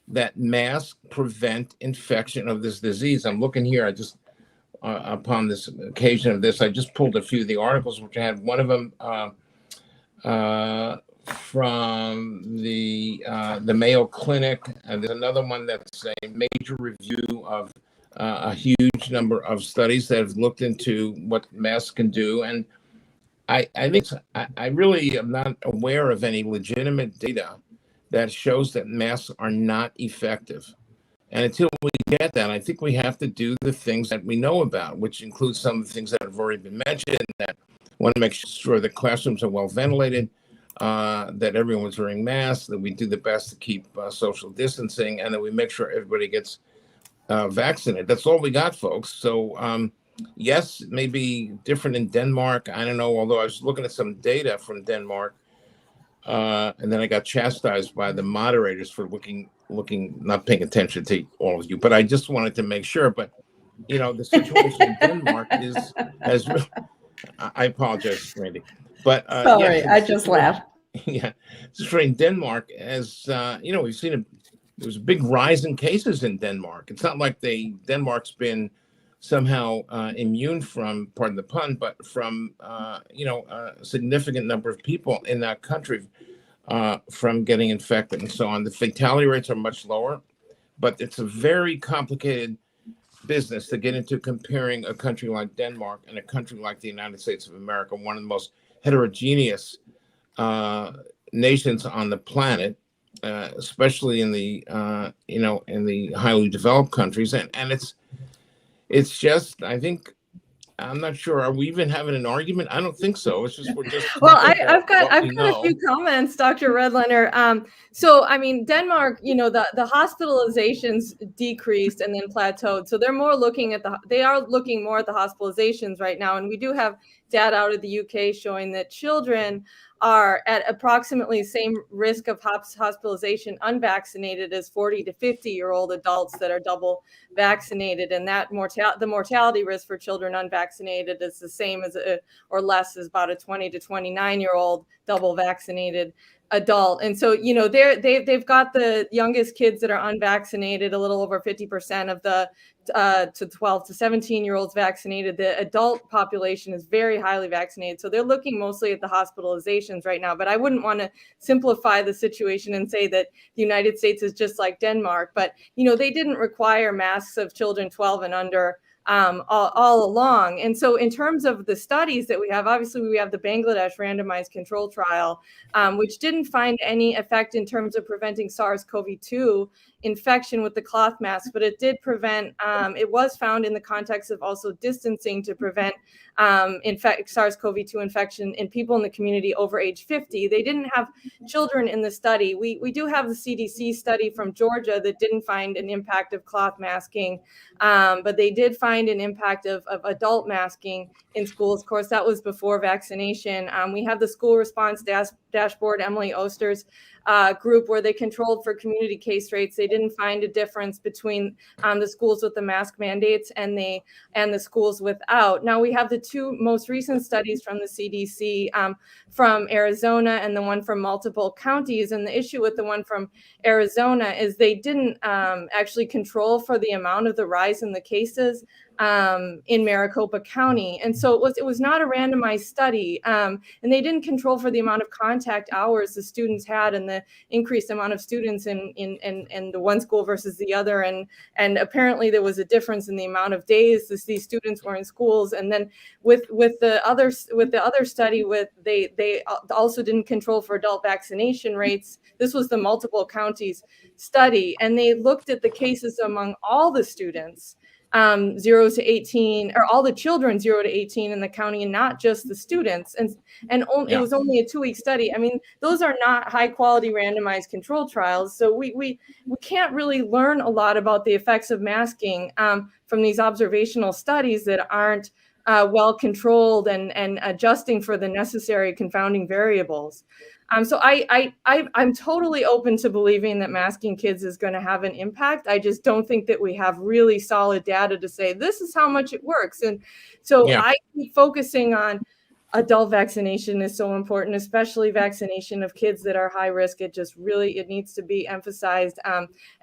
that masks prevent infection of this disease. I'm looking here. I just, upon this occasion of this, I just pulled a few of the articles, which I had one of them from the Mayo Clinic. And there's another one that's a major review of a huge number of studies that have looked into what masks can do. And I think I really am not aware of any legitimate data that shows that masks are not effective. And until we get that, I think we have to do the things that we know about, which includes some of the things that have already been mentioned, that we want to make sure the classrooms are well ventilated, that everyone's wearing masks, that we do the best to keep social distancing, and that we make sure everybody gets vaccinated. That's all we got, folks. So yes, it may be different in Denmark. I don't know, although I was looking at some data from Denmark, and then I got chastised by the moderators for looking, not paying attention to all of you. But I just wanted to make sure. But the situation in Denmark has. I apologize, Randy. But sorry, I just laughed. Yeah, in Denmark, as we've seen there was a big rise in cases in Denmark. It's not like Denmark's been somehow immune from, pardon the pun, but from a significant number of people in that country from getting infected and so on. The fatality rates are much lower, but it's a very complicated business to get into comparing a country like Denmark and a country like the United States of America, one of the most heterogeneous nations on the planet, especially in the in the highly developed countries, and it's just, I think, I'm not sure. Are we even having an argument? I don't think so. It's just we're just. Well, I've got a few comments, Dr. Redlener. So I mean, Denmark, the hospitalizations decreased and then plateaued. So they're more looking at they are looking more at the hospitalizations right now, and we do have data out of the UK showing that children are at approximately the same risk of hospitalization unvaccinated as 40 to 50-year-old adults that are double vaccinated. And that the mortality risk for children unvaccinated is the same as or less as about a 20 to 29-year-old double vaccinated adult. And so, you know, they've got the youngest kids that are unvaccinated, a little over 50% of the to 12 to 17-year-olds vaccinated. The adult population is very highly vaccinated. So they're looking mostly at the hospitalizations right now. But I wouldn't want to simplify the situation and say that the United States is just like Denmark. But, you know, they didn't require masks of children 12 and under all along. And so in terms of the studies that we have, obviously we have the Bangladesh randomized control trial, which didn't find any effect in terms of preventing SARS-CoV-2 infection with the cloth mask, but it did prevent, it was found in the context of also distancing to prevent SARS-CoV-2 infection in people in the community over age 50. They didn't have children in the study. We do have the CDC study from Georgia that didn't find an impact of cloth masking, but they did find an impact of adult masking in schools. Of course, that was before vaccination. We have the school response dashboard, Emily Oster's group, where they controlled for community case rates. They didn't find a difference between the schools with the mask mandates and the schools without. Now we have the two most recent studies from the CDC from Arizona and the one from multiple counties. And the issue with the one from Arizona is they didn't actually control for the amount of the rise in the cases in Maricopa County. And so it was not a randomized study. And they didn't control for the amount of contact hours the students had and the increased amount of students in the one school versus the other. And apparently there was a difference in the amount of days these students were in schools. And then with the other study, they also didn't control for adult vaccination rates. This was the multiple counties study. And they looked at the cases among all the students 0 to 18, or all the children 0 to 18 in the county, and not just the students. It was only a 2-week study. I mean, those are not high quality randomized control trials. So we can't really learn a lot about the effects of masking from these observational studies that aren't well controlled and adjusting for the necessary confounding variables. So I'm totally open to believing that masking kids is going to have an impact. I just don't think that we have really solid data to say this is how much it works. And so I keep focusing on adult vaccination is so important, especially vaccination of kids that are high risk. It needs to be emphasized.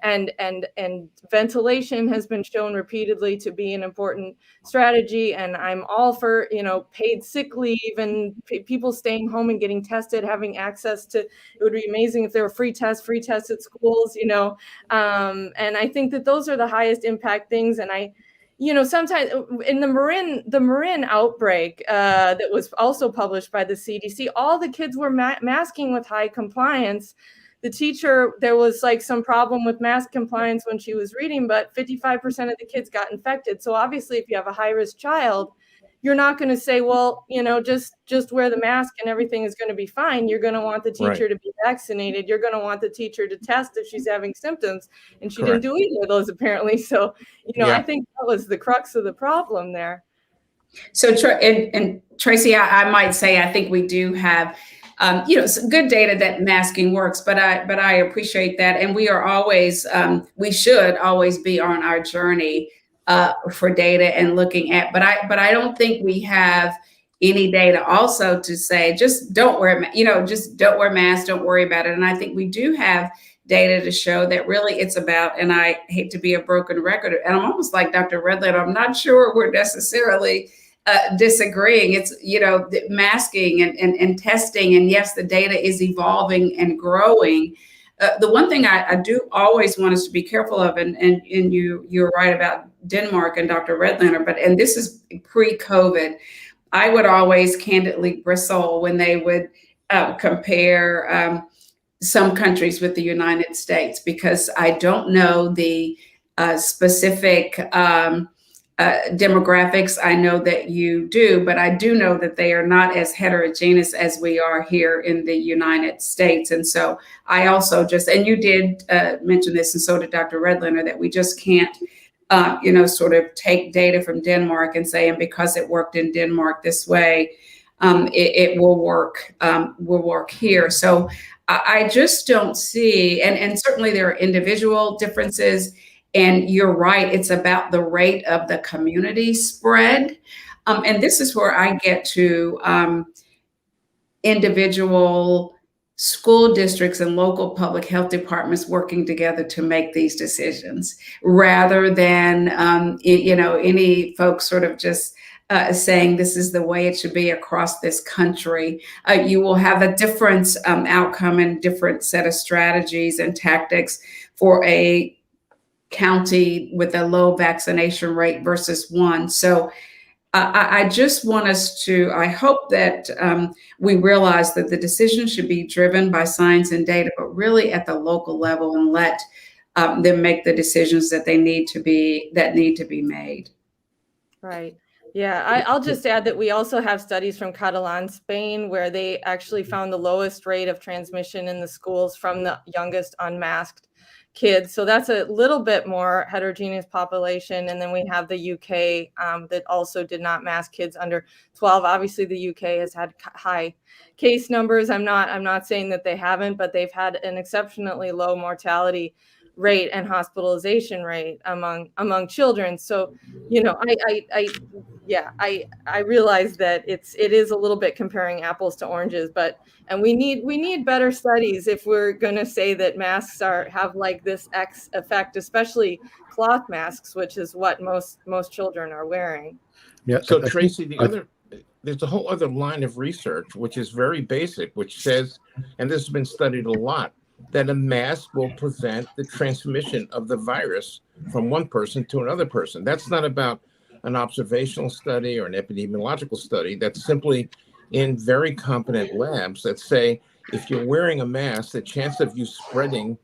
And ventilation has been shown repeatedly to be an important strategy. And I'm all for, paid sick leave and people staying home and getting tested, having access to, it would be amazing if there were free tests at schools, and I think that those are the highest impact things. And sometimes in the Marin outbreak that was also published by the CDC, all the kids were masking with high compliance. The teacher, there was like some problem with mask compliance when she was reading, but 55% of the kids got infected. So obviously, if you have a high-risk child, you're not going to say, well, just wear the mask and everything is going to be fine. You're going to want the teacher to be vaccinated. You're going to want the teacher to test if she's having symptoms. And she didn't do either of those, apparently. So, I think that was the crux of the problem there. So, and Tracy, I might say, I think we do have, some good data that masking works, but I appreciate that. And we are always, we should always be on our journey for data and looking at, but I don't think we have any data also to say, just don't wear, just don't wear masks, don't worry about it. And I think we do have data to show that really it's about, and I hate to be a broken record, and I'm almost like Dr. Redland, I'm not sure we're necessarily disagreeing. It's, masking and testing, and yes, the data is evolving and growing. The one thing I do always want us to be careful of, and you're right about Denmark and Dr. Redlander, and this is pre-COVID, I would always candidly bristle when they would compare some countries with the United States, because I don't know the specific demographics. I know that you do, but I do know that they are not as heterogeneous as we are here in the United States. And so I also and you did mention this, and so did Dr. Redlander, that we just can't, sort of take data from Denmark and say, and because it worked in Denmark this way, it will work here. So I just don't see, and certainly there are individual differences, and you're right, it's about the rate of the community spread. And this is where I get to individual school districts and local public health departments working together to make these decisions, rather than any folks sort of just saying this is the way it should be across this country. You will have a different outcome and different set of strategies and tactics for a county with a low vaccination rate versus one. So I just want us to, I hope that we realize that the decision should be driven by science and data, but really at the local level, and let them make the decisions that need to be made. Right. Yeah, I'll just add that we also have studies from Catalan, Spain, where they actually found the lowest rate of transmission in the schools from the youngest unmasked kids. So that's a little bit more heterogeneous population. And then we have the UK that also did not mask kids under 12. Obviously, the UK has had high case numbers. I'm not saying that they haven't, but they've had an exceptionally low mortality rate and hospitalization rate among children. So, I realize that it is a little bit comparing apples to oranges, and we need better studies if we're going to say that masks have like this X effect, especially cloth masks, which is what most children are wearing. Yeah. So Tracy, there's a whole other line of research which is very basic, which says, and this has been studied a lot, that a mask will prevent the transmission of the virus from one person to another person. That's not about an observational study or an epidemiological study. That's simply in very competent labs that say, if you're wearing a mask, the chance of you spreading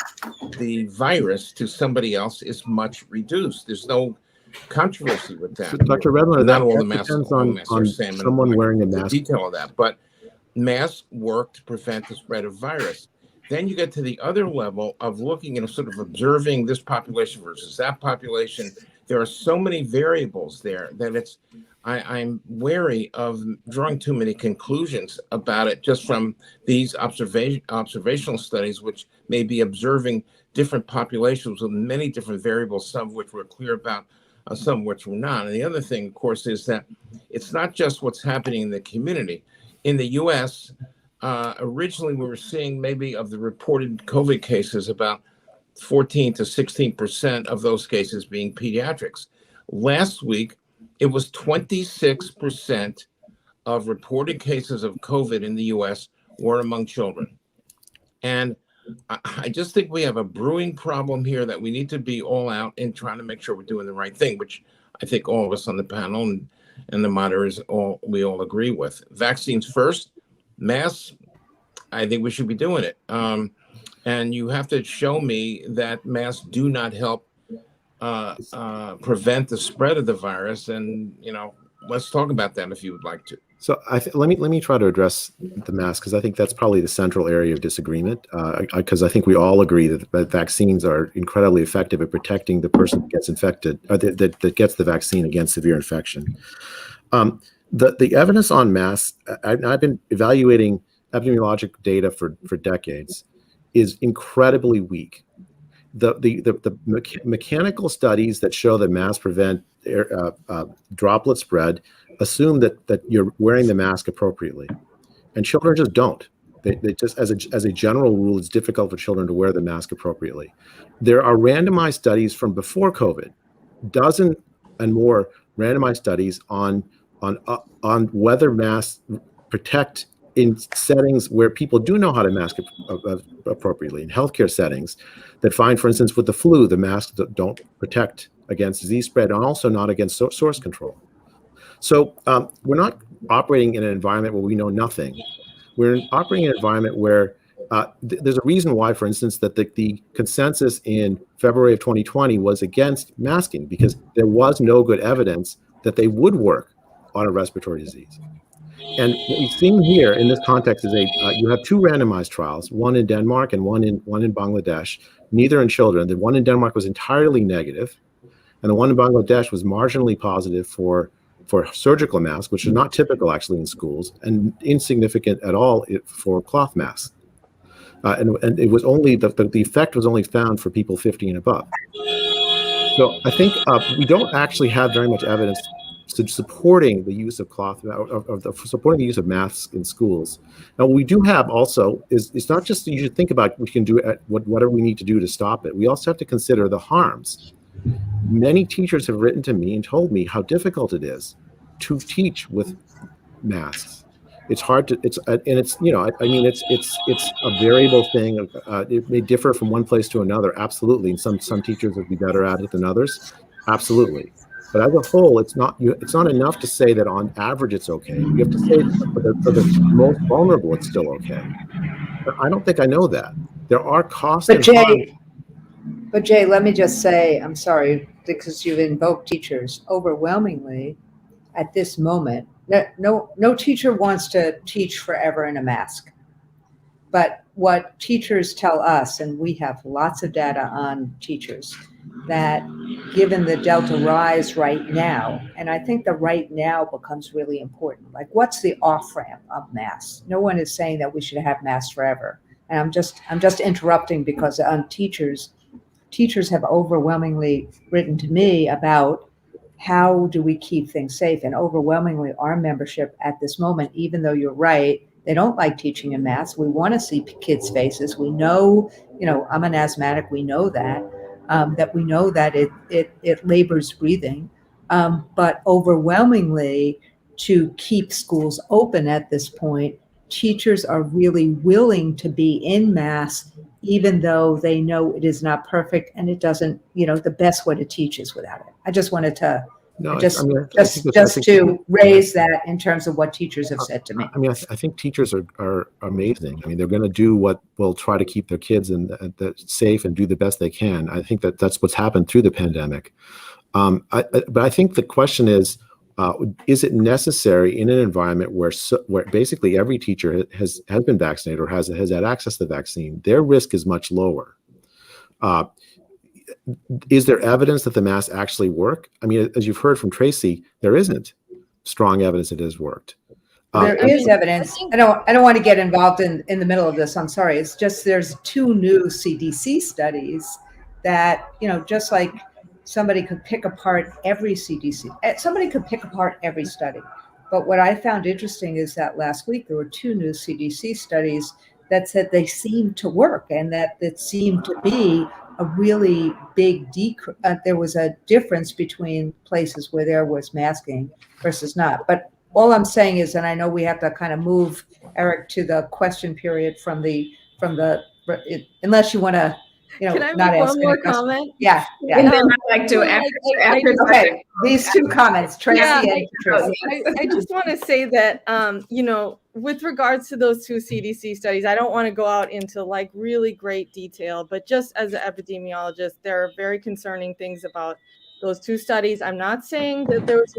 the virus to somebody else is much reduced. There's no controversy with that. So, Dr. Redler, not all the masks depends on someone wearing a mask. Detail of that, but masks work to prevent the spread of virus. Then you get to the other level of looking and sort of observing this population versus that population. There are so many variables there that I'm wary of drawing too many conclusions about it just from these observational studies, which may be observing different populations with many different variables, some of which we're clear about, some of which we're not. And the other thing, of course, is that it's not just what's happening in the community. In the U.S., originally, we were seeing maybe of the reported COVID cases, about 14 to 16% of those cases being pediatrics. Last week, it was 26% of reported cases of COVID in the US were among children. And I just think we have a brewing problem here that we need to be all out in trying to make sure we're doing the right thing, which I think all of us on the panel and the moderators we all agree with. Vaccines first. Masks, I think we should be doing it. And you have to show me that masks do not help prevent the spread of the virus. And, let's talk about that if you would like to. So let me try to address the mask, because I think that's probably the central area of disagreement, because I think we all agree that vaccines are incredibly effective at protecting the person that gets infected, that gets the vaccine against severe infection. The evidence on masks, I've been evaluating epidemiologic data for decades, is incredibly weak. The mechanical studies that show that masks prevent droplet spread assume that you're wearing the mask appropriately, and children just don't. They just, as a general rule, it's difficult for children to wear the mask appropriately. There are randomized studies from before COVID, dozen and more randomized studies on whether masks protect in settings where people do know how to mask appropriately, in healthcare settings that find, for instance, with the flu, the masks don't protect against disease spread and also not against source control. So we're not operating in an environment where we know nothing. We're operating in an environment where there's a reason why, for instance, that the consensus in February of 2020 was against masking, because there was no good evidence that they would work on a respiratory disease. And what we've seen here in this context is you have two randomized trials, one in Denmark and one in Bangladesh, neither in children. The one in Denmark was entirely negative, and the one in Bangladesh was marginally positive for for surgical masks, which are not typical actually in schools, and insignificant at all for cloth masks. And it was only the effect was only found for people 50 and above. So I think we don't actually have very much evidence supporting the use of cloth, supporting the use of masks in schools. Now, what we do have also is it's not just you should think about what we can do at whatever we need to do to stop it. We also have to consider the harms. Many teachers have written to me and told me how difficult it is to teach with masks. It's hard to, it's a variable thing. It may differ from one place to another, absolutely. And some teachers would be better at it than others, absolutely. But as a whole, it's not enough to say that on average it's okay. You have to say for the most vulnerable, it's still okay. But I don't think I know that. There are costs and harms. But Jay, let me just say, I'm sorry, because you've invoked teachers overwhelmingly at this moment. No teacher wants to teach forever in a mask. But what teachers tell us, and we have lots of data on teachers, that given the Delta rise right now, and I think the right now becomes really important. Like, what's the off-ramp of masks? No one is saying that we should have masks forever. And I'm just interrupting because teachers have overwhelmingly written to me about how do we keep things safe? And overwhelmingly, our membership at this moment, even though you're right, they don't like teaching in masks. We want to see kids' faces. We know, I'm an asthmatic. We know that it labors breathing. But overwhelmingly, to keep schools open at this point, teachers are really willing to be in masks, even though they know it is not perfect and it doesn't, the best way to teach is without it. I just wanted to raise that in terms of what teachers have said to me. I mean, I think teachers are amazing. I mean, they're going to do what will try to keep their kids safe and do the best they can. I think that's what's happened through the pandemic. But I think the question is it necessary in an environment where basically every teacher has been vaccinated or has had access to the vaccine? Their risk is much lower. Is there evidence that the masks actually work? I mean, as you've heard from Tracy, there isn't strong evidence it has worked. There is evidence. I don't want to get involved in the middle of this. I'm sorry. It's just there's 2 new CDC studies that, just like somebody could pick apart every somebody could pick apart every study. But what I found interesting is that last week there were 2 new CDC studies that said they seemed to work and that it seemed to be a really big decrease. There was a difference between places where there was masking versus not. But all I'm saying is, and I know we have to kind of move, Eric, to the question period from the unless you want to, Can I not make ask one more question. comment? Yeah. And then I'd like to after okay. These 2 comments, Tracy and Tracy. I just want to say that, with regards to those 2 CDC studies, I don't want to go out into like really great detail, but just as an epidemiologist, there are very concerning things about those 2 studies. I'm not saying that there was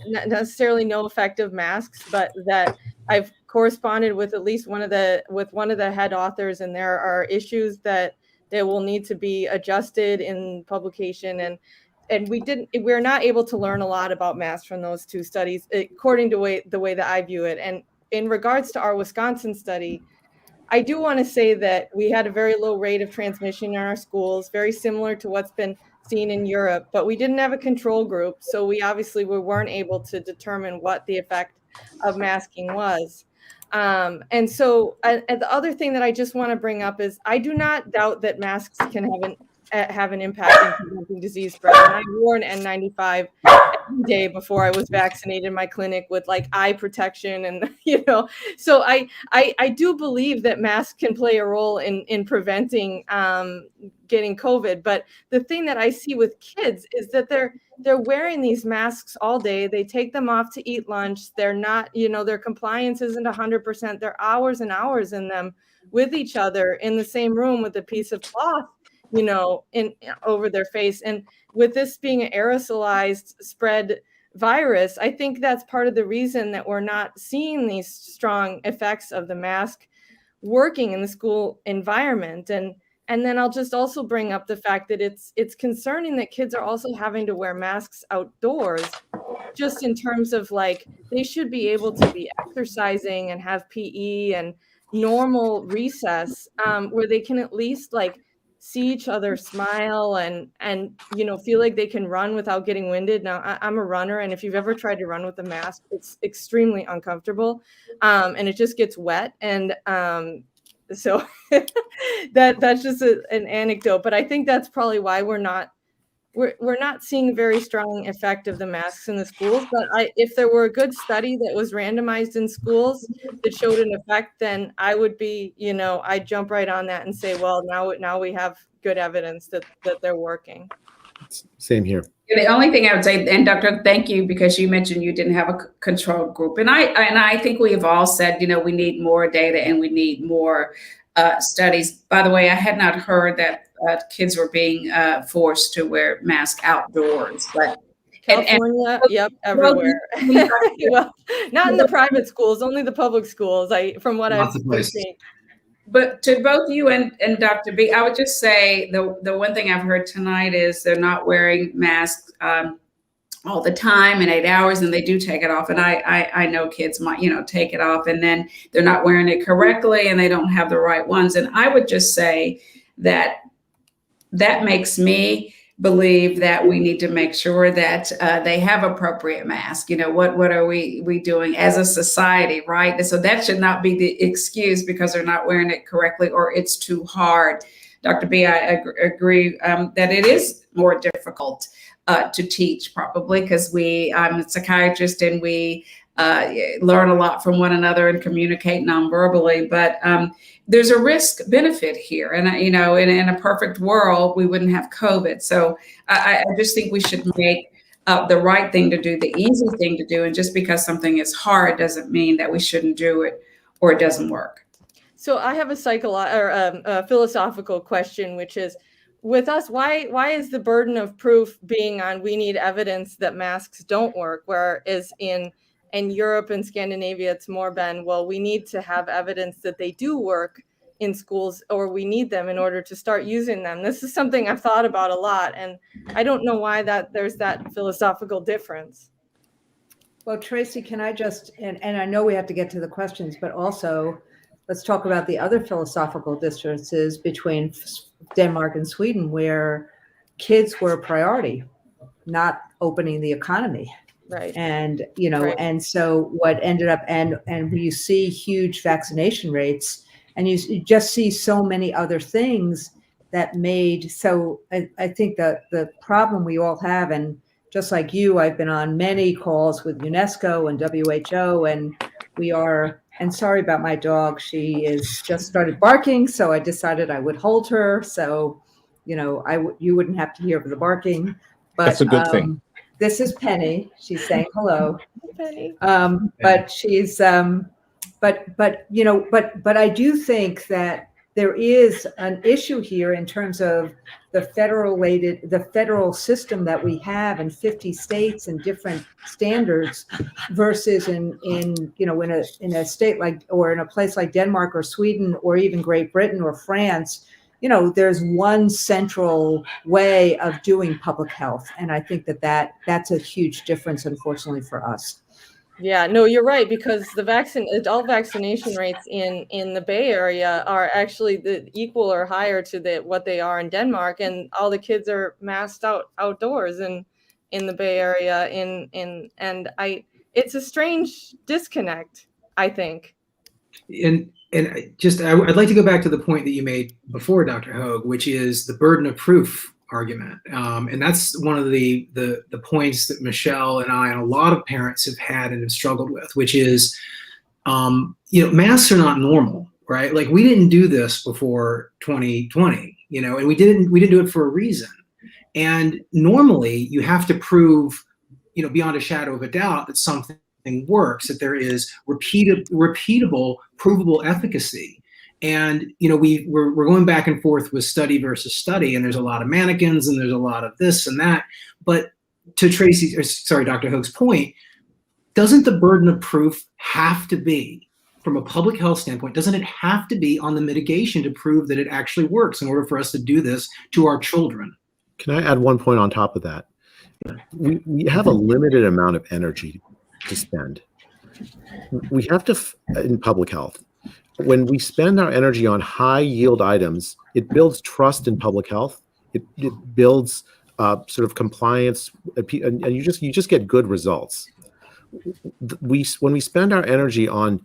necessarily no effective masks, but that I've corresponded with at least one of the head authors, and there are issues that will need to be adjusted in publication, and we're not able to learn a lot about masks from those 2 studies, according to the way that I view it. And in regards to our Wisconsin study, I do want to say that we had a very low rate of transmission in our schools, very similar to what's been seen in Europe, but we didn't have a control group. So we weren't able to determine what the effect of masking was. And the other thing that I just want to bring up is I do not doubt that masks can have an impact in preventing disease spread. And I wore an N95 every day before I was vaccinated in my clinic with like eye protection, and so I do believe that masks can play a role in preventing getting COVID. But the thing that I see with kids is that they're wearing these masks all day. They take them off to eat lunch. They're not, their compliance isn't 100%. They're hours and hours in them with each other in the same room with a piece of cloth, over their face. And with this being an aerosolized spread virus, I think that's part of the reason that we're not seeing these strong effects of the mask working in the school environment. And then I'll just also bring up the fact that it's concerning that kids are also having to wear masks outdoors just in terms of like, they should be able to be exercising and have PE and normal recess, where they can at least like see each other smile and feel like they can run without getting winded. Now I'm a runner, and if you've ever tried to run with a mask, it's extremely uncomfortable, and it just gets wet. And so that's just an anecdote, but I think that's probably why we're not seeing very strong effect of the masks in the schools. But if there were a good study that was randomized in schools that showed an effect, then I would be, I'd jump right on that and say, well, now we have good evidence that they're working. Same here. The only thing I would say, and Dr., thank you, because you mentioned you didn't have a control group. And I think we have all said, we need more data and we need more studies. By the way, I had not heard that kids were being forced to wear masks outdoors, but California, yep, everywhere. Well, not in the private schools, only the public schools. From what I've seen. But to both you and Dr. B, I would just say the one thing I've heard tonight is they're not wearing masks all the time in 8 hours, and they do take it off. And I know kids might, take it off and then they're not wearing it correctly and they don't have the right ones. And I would just say that makes me believe that we need to make sure that they have appropriate masks. What are we doing as a society, right? And so that should not be the excuse because they're not wearing it correctly or it's too hard. Dr. B, I agree that it is more difficult to teach, probably because I'm a psychiatrist and we learn a lot from one another and communicate nonverbally, but there's a risk benefit here. And, in a perfect world, we wouldn't have COVID. So I just think we should make the right thing to do, the easy thing to do. And just because something is hard doesn't mean that we shouldn't do it or it doesn't work. So I have a philosophical question, which is, with us, why is the burden of proof being on we need evidence that masks don't work, whereas in Europe and Scandinavia, it's more been, well, we need to have evidence that they do work in schools, or we need them in order to start using them. This is something I've thought about a lot, and I don't know why there's that philosophical difference. Well, Tracy, can I just, and I know we have to get to the questions, but also let's talk about the other philosophical differences between Denmark and Sweden, where kids were a priority, not opening the economy. Right. And, and so what ended up, and you see huge vaccination rates, and you just see so many other things that made, so I think that the problem we all have, and just like you, I've been on many calls with UNESCO and WHO, and and sorry about my dog, she is just started barking, so I decided I would hold her, so, you wouldn't have to hear the barking. But that's a good thing. This is Penny. She's saying hello. Penny. But she's, but I do think that there is an issue here in terms of the federal system that we have in 50 states and different standards versus in a state like, or in a place like Denmark or Sweden or even Great Britain or France. There's one central way of doing public health. And I think that's a huge difference, unfortunately, for us. Yeah, no, you're right, because the adult vaccination rates in the Bay Area are actually equal or higher to what they are in Denmark, and all the kids are masked outdoors in the Bay Area. It's a strange disconnect, I think. And I'd like to go back to the point that you made before, Dr. Hoag, which is the burden of proof argument. And that's one of the points that Michelle and I and a lot of parents have had and have struggled with, which is, masks are not normal, right? Like, we didn't do this before 2020, and we didn't do it for a reason. And normally you have to prove, beyond a shadow of a doubt that something works, that there is repeatable, provable efficacy. And we're going back and forth with study versus study, and there's a lot of mannequins and there's a lot of this and that. But to Dr. Hoag's point, doesn't the burden of proof have to be, from a public health standpoint, doesn't it have to be on the mitigation to prove that it actually works in order for us to do this to our children? Can I add one point on top of that? We have a limited amount of energy to spend. We have to, in public health, when we spend our energy on high yield items, it builds trust in public health. It builds sort of compliance, and you just get good results. When we spend our energy on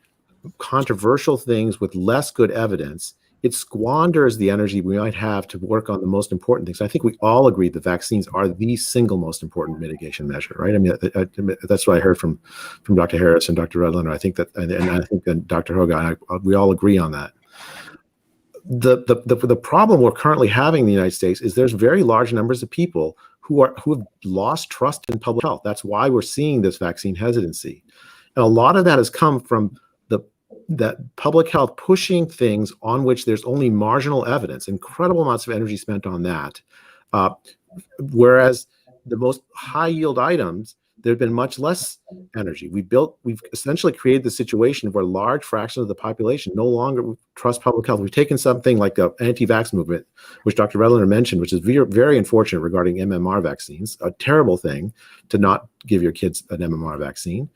controversial things with less good evidence, it squanders the energy we might have to work on the most important things. I think we all agree that vaccines are the single most important mitigation measure, right? I mean, that's what I heard from Dr. Harris and Dr. Redlener. I think that, and I think that Dr. Hogan, we all agree on that. The problem we're currently having in the United States is there's very large numbers of people who have lost trust in public health. That's why we're seeing this vaccine hesitancy, and a lot of that has come from that public health pushing things on which there's only marginal evidence, incredible amounts of energy spent on that. Whereas the most high yield items, there've been much less energy. We've essentially created the situation where large fractions of the population no longer trust public health. We've taken something like the anti-vax movement, which Dr. Redlener mentioned, which is very unfortunate regarding MMR vaccines, a terrible thing to not give your kids an MMR vaccine.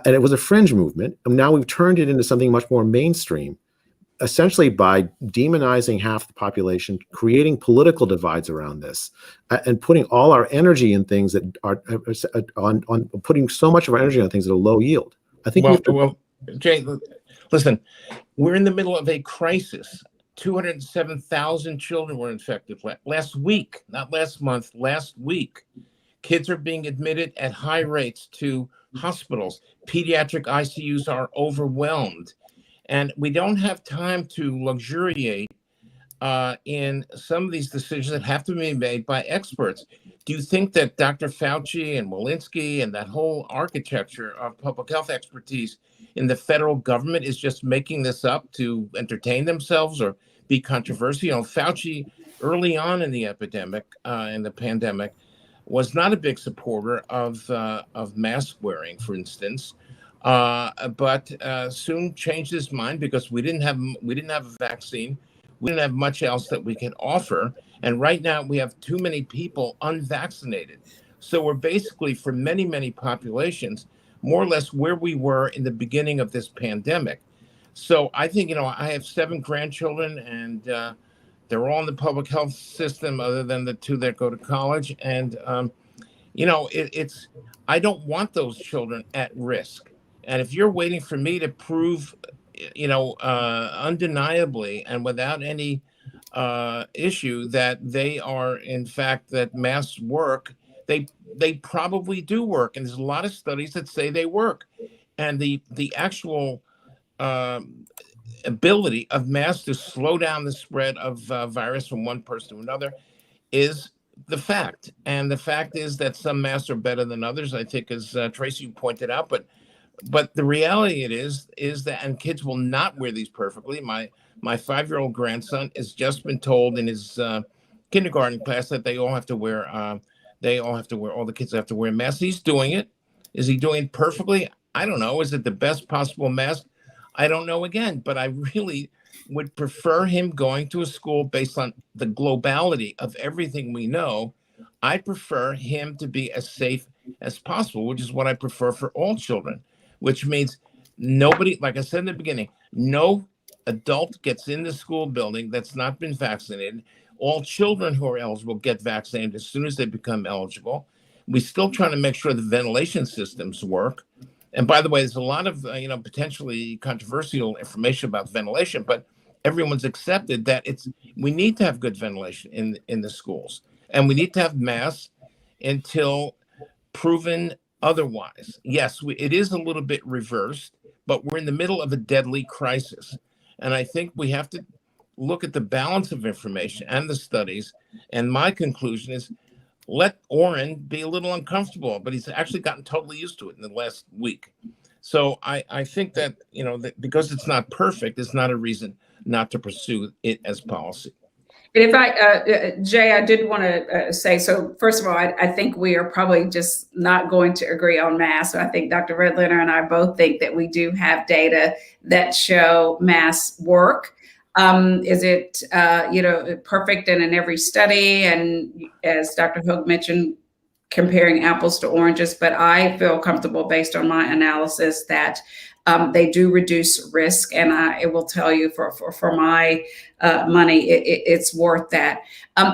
And it was a fringe movement. And now we've turned it into something much more mainstream, essentially by demonizing half the population, creating political divides around this, and putting all our energy in things that are on putting so much of our energy on things that are low yield. I think. Well, Jay, listen, we're in the middle of a crisis. 207,000 children were infected last week, not last month, last week. Kids are being admitted at high rates to hospitals. Pediatric ICUs are overwhelmed. And we don't have time to luxuriate in some of these decisions that have to be made by experts. Do you think that Dr. Fauci and Walensky and that whole architecture of public health expertise in the federal government is just making this up to entertain themselves or be controversial? You know, Fauci, early on in the epidemic, in the pandemic, was not a big supporter of mask wearing, for instance, but soon changed his mind because we didn't have a vaccine, we didn't have much else that we could offer, and right now we have too many people unvaccinated. So we're basically, for many populations, more or less where we were in the beginning of this pandemic. So I think, I have 7 grandchildren, and they're all in the public health system other than the 2 that go to college. And, I don't want those children at risk. And if you're waiting for me to prove, undeniably and without any issue that they are, in fact, that masks work, they probably do work. And there's a lot of studies that say they work. And the actual ability of masks to slow down the spread of virus from one person to another is the fact. And the fact is that some masks are better than others, I think, as Tracy pointed out. But the reality is that, and kids will not wear these perfectly. My 5-year-old grandson has just been told in his kindergarten class that all the kids have to wear masks. He's doing it. Is he doing it perfectly? I don't know. Is it the best possible mask? I don't know again, but I really would prefer him going to a school based on the globality of everything we know. I prefer him to be as safe as possible, which is what I prefer for all children, which means nobody, like I said in the beginning, no adult gets in the school building that's not been vaccinated. All children who are eligible get vaccinated as soon as they become eligible. We're still trying to make sure the ventilation systems work. And by the way, there's a lot of potentially controversial information about ventilation, but everyone's accepted that we need to have good ventilation in the schools, and we need to have masks until proven otherwise. Yes, it is a little bit reversed, but we're in the middle of a deadly crisis, and I think we have to look at the balance of information and the studies. And my conclusion is, let Orrin be a little uncomfortable, but he's actually gotten totally used to it in the last week. So I think that, that because it's not perfect, it's not a reason not to pursue it as policy. And if Jay, I did want to say, so first of all, I think we are probably just not going to agree on masks. So I think Dr. Redlener and I both think that we do have data that show masks work. Is it, perfect and in every study? And as Dr. Hogue mentioned, comparing apples to oranges, but I feel comfortable based on my analysis that they do reduce risk, and I will tell you for my money, it's worth that.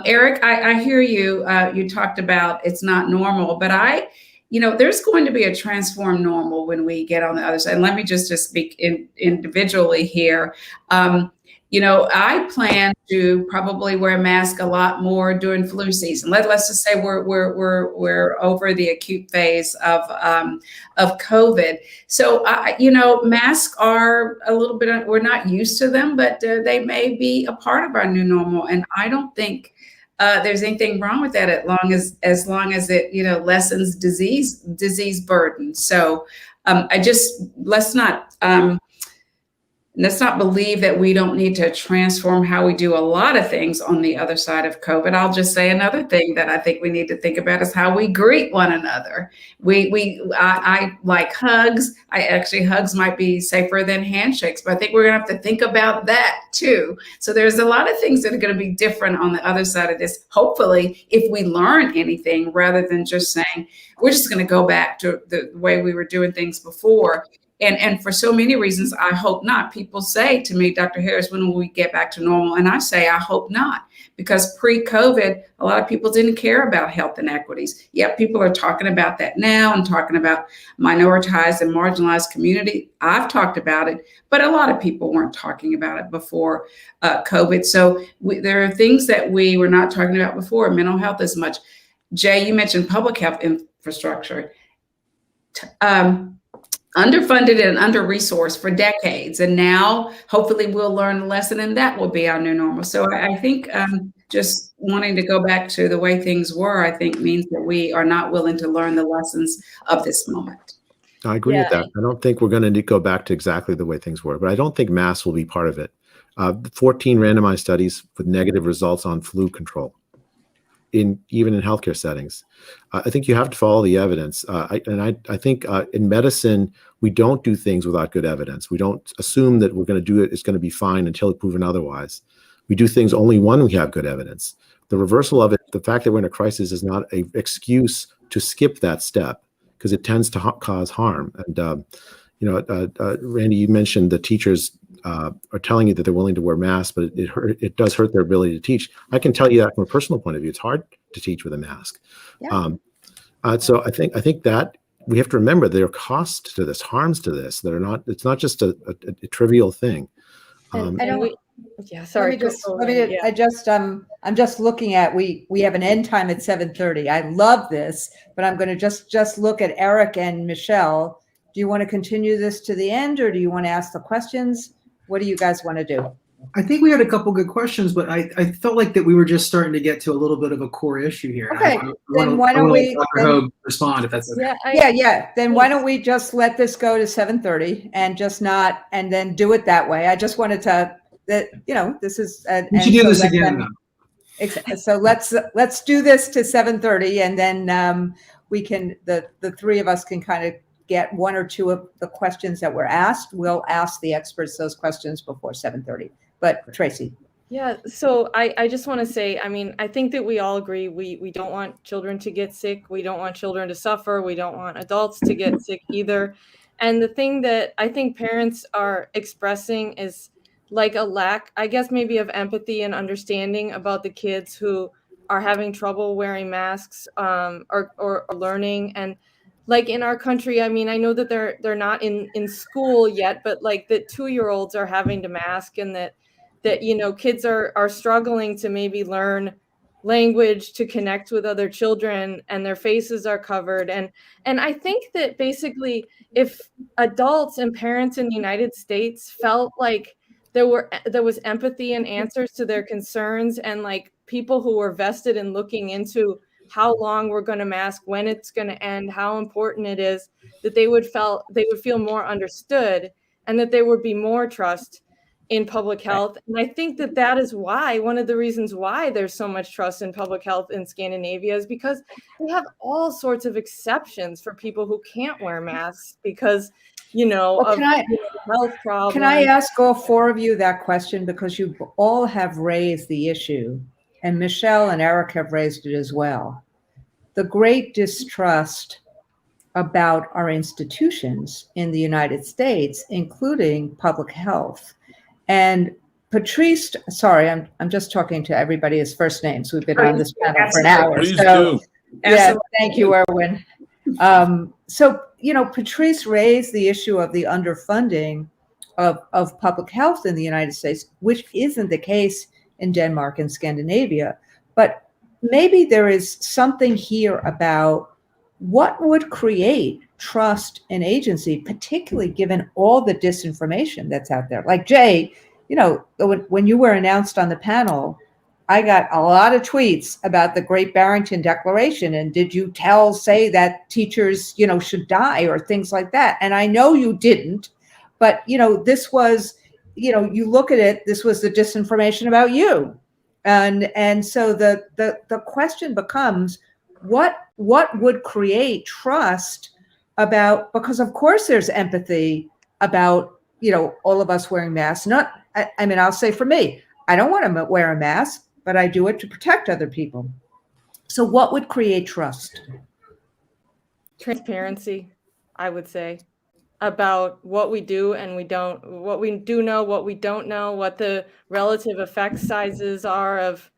Eric, I hear you. You talked about it's not normal, but there's going to be a transformed normal when we get on the other side. And let me just speak individually here. I plan to probably wear a mask a lot more during flu season. Let's just say we're over the acute phase of COVID. So masks are a little bit. We're not used to them, but they may be a part of our new normal. And I don't think there's anything wrong with that as long as it lessens disease burden. So let's not believe that we don't need to transform how we do a lot of things on the other side of COVID. I'll just say another thing that I think we need to think about is how we greet one another. I like hugs. Hugs might be safer than handshakes, but I think we're gonna have to think about that too. So there's a lot of things that are gonna be different on the other side of this. Hopefully, if we learn anything, rather than just saying, we're just gonna go back to the way we were doing things before. And for so many reasons, I hope not. People say to me, Dr. Harris, when will we get back to normal? And I say, I hope not, because pre-COVID, a lot of people didn't care about health inequities. Yet people are talking about that now and talking about minoritized and marginalized community. I've talked about it, but a lot of people weren't talking about it before COVID. So there are things that we were not talking about before, mental health as much. Jay, you mentioned public health infrastructure. Underfunded and under-resourced for decades. And now hopefully we'll learn a lesson and that will be our new normal. So I think just wanting to go back to the way things were, I think means that we are not willing to learn the lessons of this moment. I agree with that. I don't think we're going to go back to exactly the way things were, but I don't think masks will be part of it. 14 randomized studies with negative results on flu control. Even in healthcare settings. I think you have to follow the evidence. I think in medicine, we don't do things without good evidence. We don't assume that we're going to do it, it's going to be fine until proven otherwise. We do things only when we have good evidence. The reversal of it, the fact that we're in a crisis is not an excuse to skip that step, because it tends to cause harm. And, Randi, you mentioned the teachers are telling you that they're willing to wear masks, but it does hurt their ability to teach. I can tell you that from a personal point of view, it's hard to teach with a mask. Yeah. So I think that we have to remember there are costs to this, harms to this that are not. It's not just a trivial thing. I'm just looking at we have an end time at 7:30. I love this, but I'm going to just look at Eric and Michelle. Do you want to continue this to the end, or do you want to ask the questions? What do you guys want to do? I think we had a couple good questions, but I felt like that we were just starting to get to a little bit of a core issue here. Okay, then why don't we Dr. Hogue respond, if that's okay? Yeah. Then why don't we just let this go to 7:30 and just not, and then do it that way? I just wanted to, this is. We should do this again, though. So let's do this to 7:30, and then we can, the three of us can kind of get one or two of the questions that were asked. We'll ask the experts those questions before 7:30. But Tracy. Yeah, so I just want to say, I think that we all agree we don't want children to get sick. We don't want children to suffer. We don't want adults to get sick either. And the thing that I think parents are expressing is like a lack, I guess, maybe of empathy and understanding about the kids who are having trouble wearing masks or learning. And like in our country, I know that they're not in school yet, but like that 2-year-olds are having to mask, and that kids are struggling to maybe learn language, to connect with other children, and their faces are covered. And I think that basically if adults and parents in the United States felt like there was empathy and answers to their concerns, and like people who were vested in looking into how long we're going to mask, when it's going to end, how important it is, that they would feel more understood, and that there would be more trust in public health. And I think that is why, one of the reasons why there's so much trust in public health in Scandinavia is because they have all sorts of exceptions for people who can't wear masks because, of health problems. Can I ask all four of you that question? Because you all have raised the issue, and Michelle and Eric have raised it as well. the great distrust about our institutions in the United States, including public health. And Patrice, sorry, I'm just talking to everybody as first names. We've been on this panel for an hour. Please so, do. Yeah, thank you, Erwin. So, Patrice raised the issue of the underfunding of public health in the United States, which isn't the case in Denmark and Scandinavia. But maybe there is something here about what would create trust in agency, particularly given all the disinformation that's out there. Like Jay, when you were announced on the panel, I got a lot of tweets about the Great Barrington Declaration. And did you say that teachers, should die or things like that? And I know you didn't, but, this was, you look at it, this was the disinformation about you. And so the question becomes, what would create trust about, because of course there's empathy about, all of us wearing masks. I'll say for me, I don't want to wear a mask, but I do it to protect other people. So what would create trust? Transparency, I would say, about what we do and we don't, what we do know, what we don't know, what the relative effect sizes are of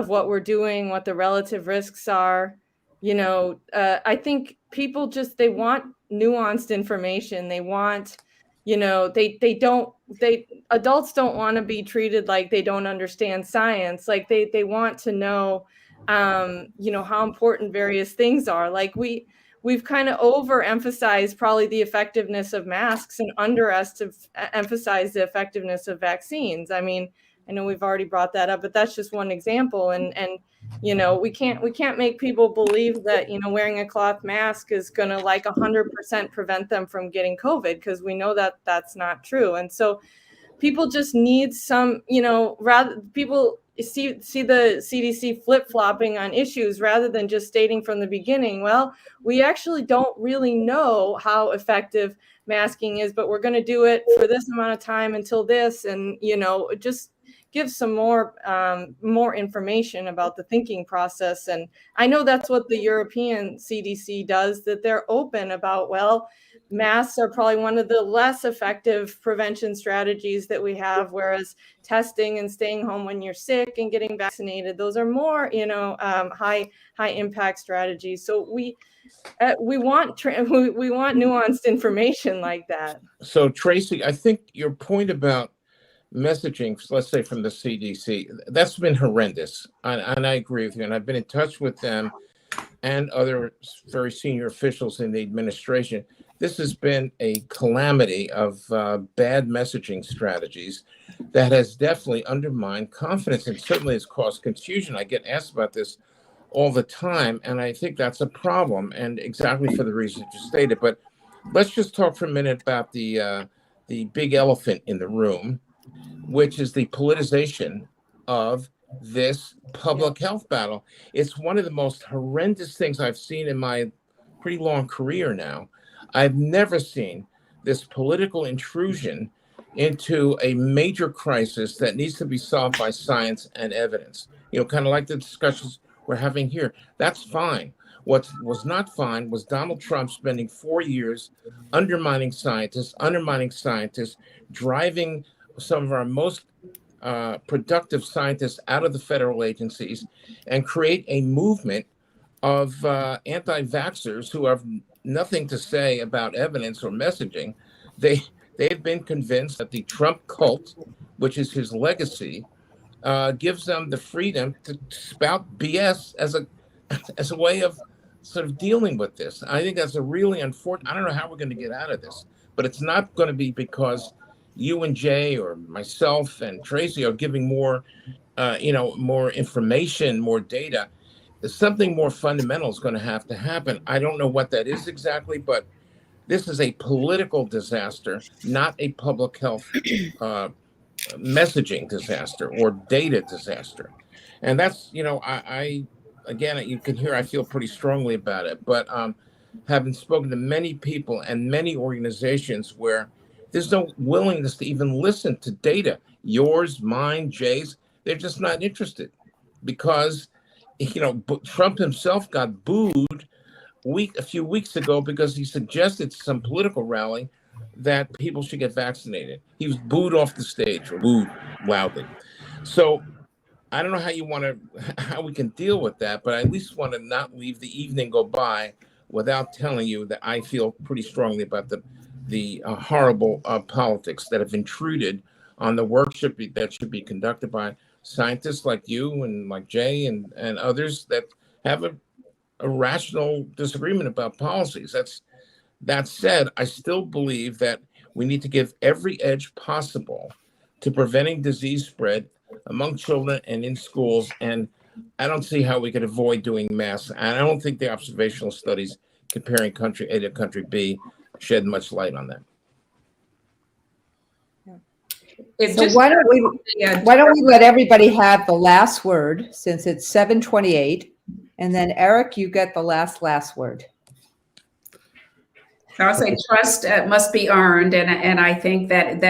what we're doing, what the relative risks are. I think people they want nuanced information. They want, adults don't want to be treated like they don't understand science. Like they want to know, how important various things are. Like we've kind of overemphasized probably the effectiveness of masks and underemphasized the effectiveness of vaccines. I mean, I know we've already brought that up, but that's just one example. And we can't make people believe that, wearing a cloth mask is going to 100% prevent them from getting COVID, because we know that that's not true. And so people just need some, rather people see the CDC flip-flopping on issues rather than just stating from the beginning, well, we actually don't really know how effective masking is, but we're going to do it for this amount of time until this, and just give some more information about the thinking process. And I know that's what the European CDC does, that they're open about, well, masks are probably one of the less effective prevention strategies that we have, whereas testing and staying home when you're sick and getting vaccinated, those are more, high impact strategies. So we want nuanced information like that. So Tracy, I think your point about messaging, let's say from the CDC, that's been horrendous. And I agree with you. And I've been in touch with them and other very senior officials in the administration. This has been a calamity of bad messaging strategies that has definitely undermined confidence and certainly has caused confusion. I get asked about this all the time, and I think that's a problem, and exactly for the reasons you stated. But let's just talk for a minute about the big elephant in the room, which is the politicization of this public health battle. It's one of the most horrendous things I've seen in my pretty long career now. I've never seen this political intrusion into a major crisis that needs to be solved by science and evidence. Kind of like the discussions we're having here. That's fine. What was not fine was Donald Trump spending 4 years undermining scientists, driving some of our most productive scientists out of the federal agencies, and create a movement of anti-vaxxers who have nothing to say about evidence or messaging. They've been convinced that the Trump cult, which is his legacy, gives them the freedom to spout BS as a way of sort of dealing with this. I think that's a really unfortunate. I don't know how we're going to get out of this, but it's not going to be because you and Jay or myself and Tracy are giving more, more information, more data. Something more fundamental is going to have to happen. I don't know what that is exactly, but this is a political disaster, not a public health messaging disaster or data disaster. And that's, I again, you can hear I feel pretty strongly about it, but having spoken to many people and many organizations where there's no willingness to even listen to data, yours, mine, Jay's, they're just not interested because Trump himself got booed a few weeks ago because he suggested to some political rally that people should get vaccinated. He was booed off the stage, or booed loudly. So I don't know how we can deal with that, but I at least want to not leave the evening go by without telling you that I feel pretty strongly about the horrible politics that have intruded on the work that should be conducted by scientists like you and like Jay and others that have a rational disagreement about policies. That said, I still believe that we need to give every edge possible to preventing disease spread among children and in schools. And I don't see how we could avoid doing masks. And I don't think the observational studies comparing country A to country B shed much light on that. So why don't we let everybody have the last word, since it's 7:28, and then Eric, you get the last word. I'll say trust must be earned, and I think that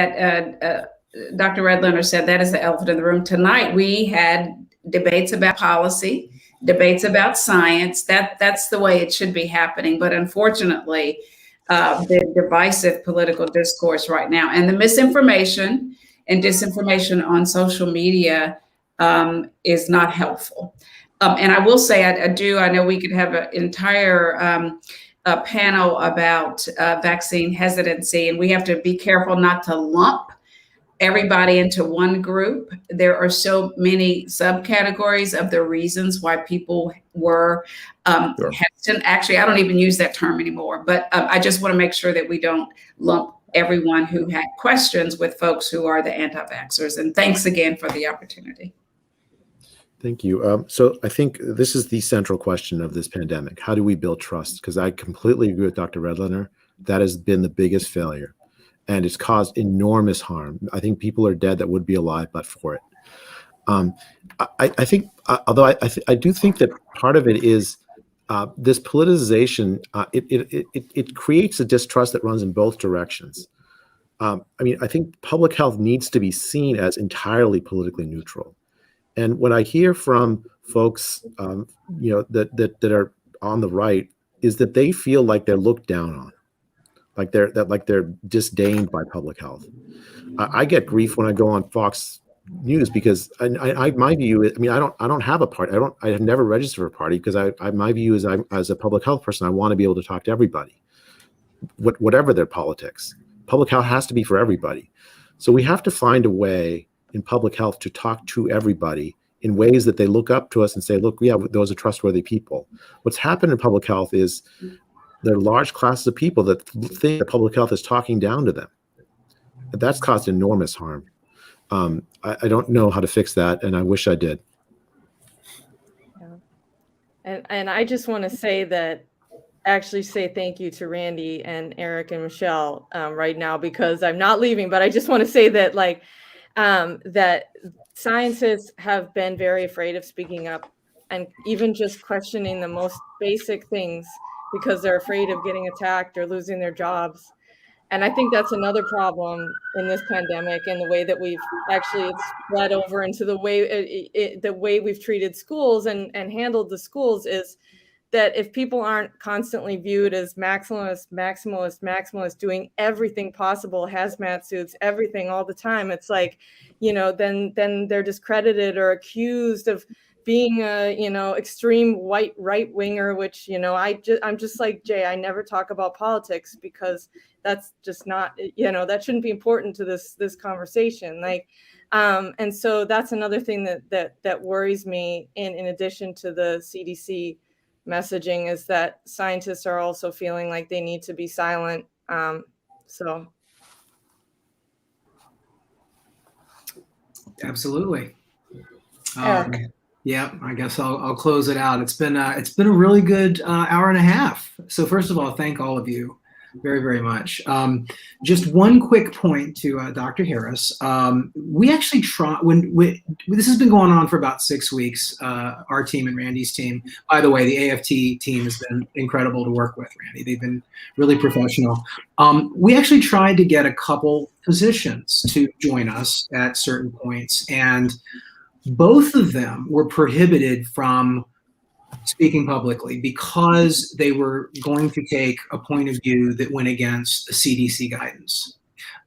Dr. Redlener said that is the elephant in the room. Tonight we had debates about policy, debates about science. That's the way it should be happening. But unfortunately, the divisive political discourse right now and the misinformation and disinformation on social media is not helpful. And I will say, I know we could have an entire panel about vaccine hesitancy, and we have to be careful not to lump everybody into one group. There are so many subcategories of the reasons why people were hesitant. Actually, I don't even use that term anymore, but I just want to make sure that we don't lump everyone who had questions with folks who are the anti-vaxxers. And thanks again for the opportunity. Thank you. So I think this is the central question of this pandemic. How do we build trust? Because I completely agree with Dr. Redlener. That has been the biggest failure, and it's caused enormous harm. I think people are dead that would be alive but for it. I think, although I do think that part of it is this politicization. It creates a distrust that runs in both directions. I think public health needs to be seen as entirely politically neutral. And what I hear from folks, that are on the right, is that they feel like they're looked down on, like they're disdained by public health. I get grief when I go on Fox News because my view is, I don't have a party. I have never registered for a party because my view is, as a public health person, I want to be able to talk to everybody, whatever their politics. Public health has to be for everybody. So we have to find a way in public health to talk to everybody in ways that they look up to us and say, look, yeah, those are trustworthy people. What's happened in public health is there are large classes of people that think that public health is talking down to them. That's caused enormous harm. I don't know how to fix that, and I wish I did. Yeah. And I just want to say thank you to Randi and Eric and Michelle right now, because I'm not leaving, but I just want to say that that scientists have been very afraid of speaking up and even just questioning the most basic things because they're afraid of getting attacked or losing their jobs. And I think that's another problem in this pandemic, and the way that it's bled over into the way we've treated schools and handled the schools, is that if people aren't constantly viewed as maximalists, doing everything possible, hazmat suits, everything all the time, it's like, then they're discredited or accused of being a, extreme white right winger, which, I'm just like Jay, I never talk about politics because that's just not, that shouldn't be important to this conversation. And so that's another thing that worries me in addition to the CDC messaging, is that scientists are also feeling like they need to be silent. Absolutely. Eric. Yeah, I guess I'll close it out. It's been a really good hour and a half. So first of all, thank all of you very, very much. Just one quick point to Dr. Harris. We actually this has been going on for about 6 weeks, our team and Randi's team. By the way, the AFT team has been incredible to work with, Randi. They've been really professional. We actually tried to get a couple physicians to join us at certain points, and both of them were prohibited from speaking publicly because they were going to take a point of view that went against the CDC guidance.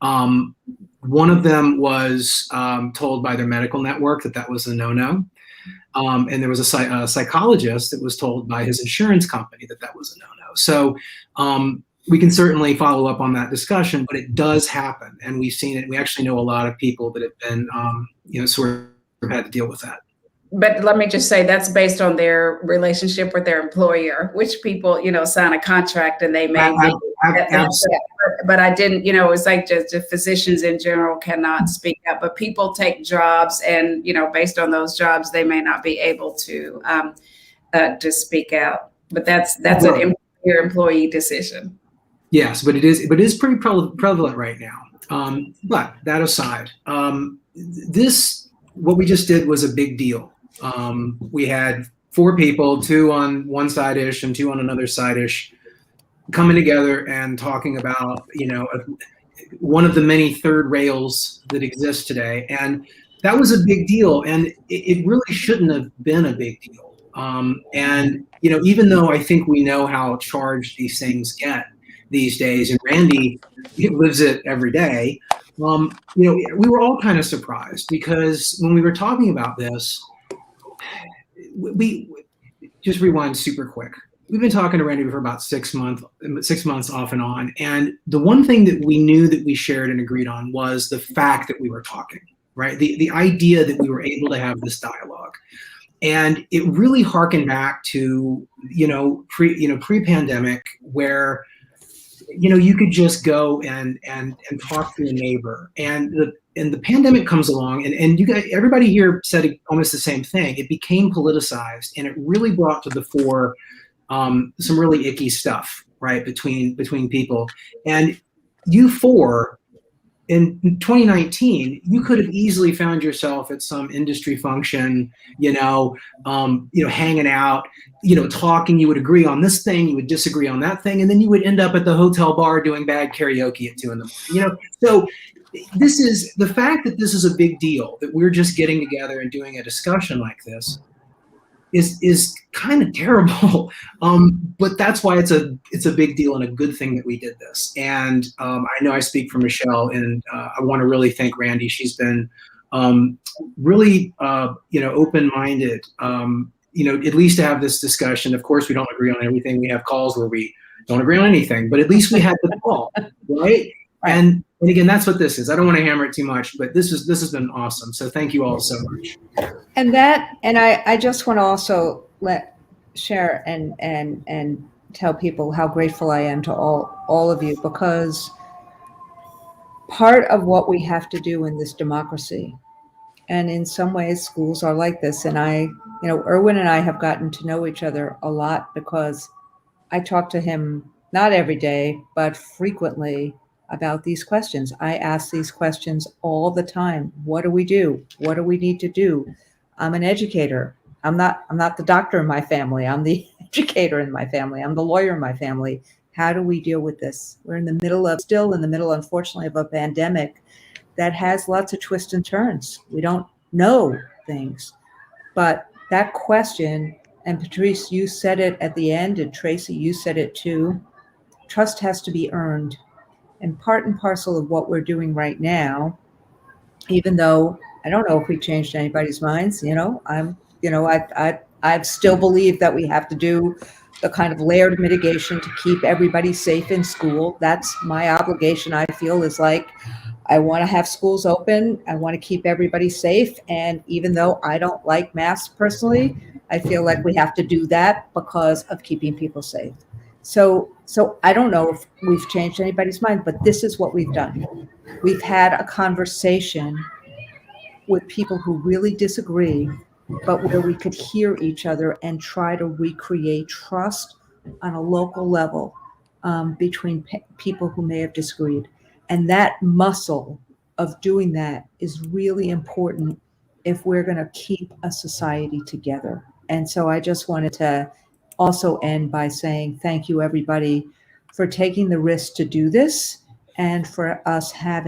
One of them was told by their medical network that was a no-no. And there was a psychologist that was told by his insurance company that was a no-no. So we can certainly follow up on that discussion, but it does happen. And we've seen it. We actually know a lot of people that have been, sort of had to deal with that. But let me just say that's based on their relationship with their employer, which people, sign a contract and they may be. But I didn't, it's like just the physicians in general cannot speak up, but people take jobs and, based on those jobs, they may not be able to speak out. But that's an employee decision. Yes, but it is pretty prevalent right now. But that aside, what we just did was a big deal. We had 4 people, 2 on one side-ish and 2 on another side-ish, coming together and talking about, one of the many third rails that exist today. And that was a big deal. And it really shouldn't have been a big deal. And, even though I think we know how charged these things get these days, and Randi lives it every day, we were all kind of surprised because when we were talking about this, we just rewind super quick. We've been talking to Randi for about 6 months off and on. And the one thing that we knew that we shared and agreed on was the fact that we were talking, right? The idea that we were able to have this dialogue. And it really harkened back to, pre-pandemic where, you could just go and talk to your neighbor. And the pandemic comes along and you guys, everybody here said almost the same thing. It became politicized and it really brought to the fore some really icky stuff, right, between people. And you 4 in 2019, you could have easily found yourself at some industry function, hanging out, talking. You would agree on this thing, you would disagree on that thing, and then you would end up at the hotel bar doing bad karaoke at 2 a.m. So this is the fact that this is a big deal, that we're just getting together and doing a discussion like this is kind of terrible. But that's why it's a big deal and a good thing that we did this. And I know I speak for Michelle, and I want to really thank Randi. She's been really open-minded, at least to have this discussion. Of course, we don't agree on everything. We have calls where we don't agree on anything, but at least we had the call, right? And again, that's what this is. I don't want to hammer it too much, but this has been awesome. So thank you all so much. And I just want to also share and tell people how grateful I am to all of you, because part of what we have to do in this democracy, and in some ways schools are like this, and Erwin and I have gotten to know each other a lot because I talk to him not every day, but frequently about these questions. I ask these questions all the time. What do we do? What do we need to do? I'm an educator. I'm not the doctor in my family. I'm the educator in my family. I'm the lawyer in my family. How do we deal with this? We're still in the middle, unfortunately, of a pandemic that has lots of twists and turns. We don't know things. But that question, and Patrice, you said it at the end, and Tracy, you said it too, trust has to be earned. And part and parcel of what we're doing right now, even though I don't know if we changed anybody's minds, I still believe that we have to do the kind of layered mitigation to keep everybody safe in school. That's my obligation. I feel is like, I want to have schools open. I want to keep everybody safe. And even though I don't like masks personally, I feel like we have to do that because of keeping people safe. So I don't know if we've changed anybody's mind, but this is what we've done. We've had a conversation with people who really disagree, but where we could hear each other and try to recreate trust on a local level between people who may have disagreed. And that muscle of doing that is really important if we're going to keep a society together. And so I just wanted to also end by saying thank you, everybody, for taking the risk to do this and for us having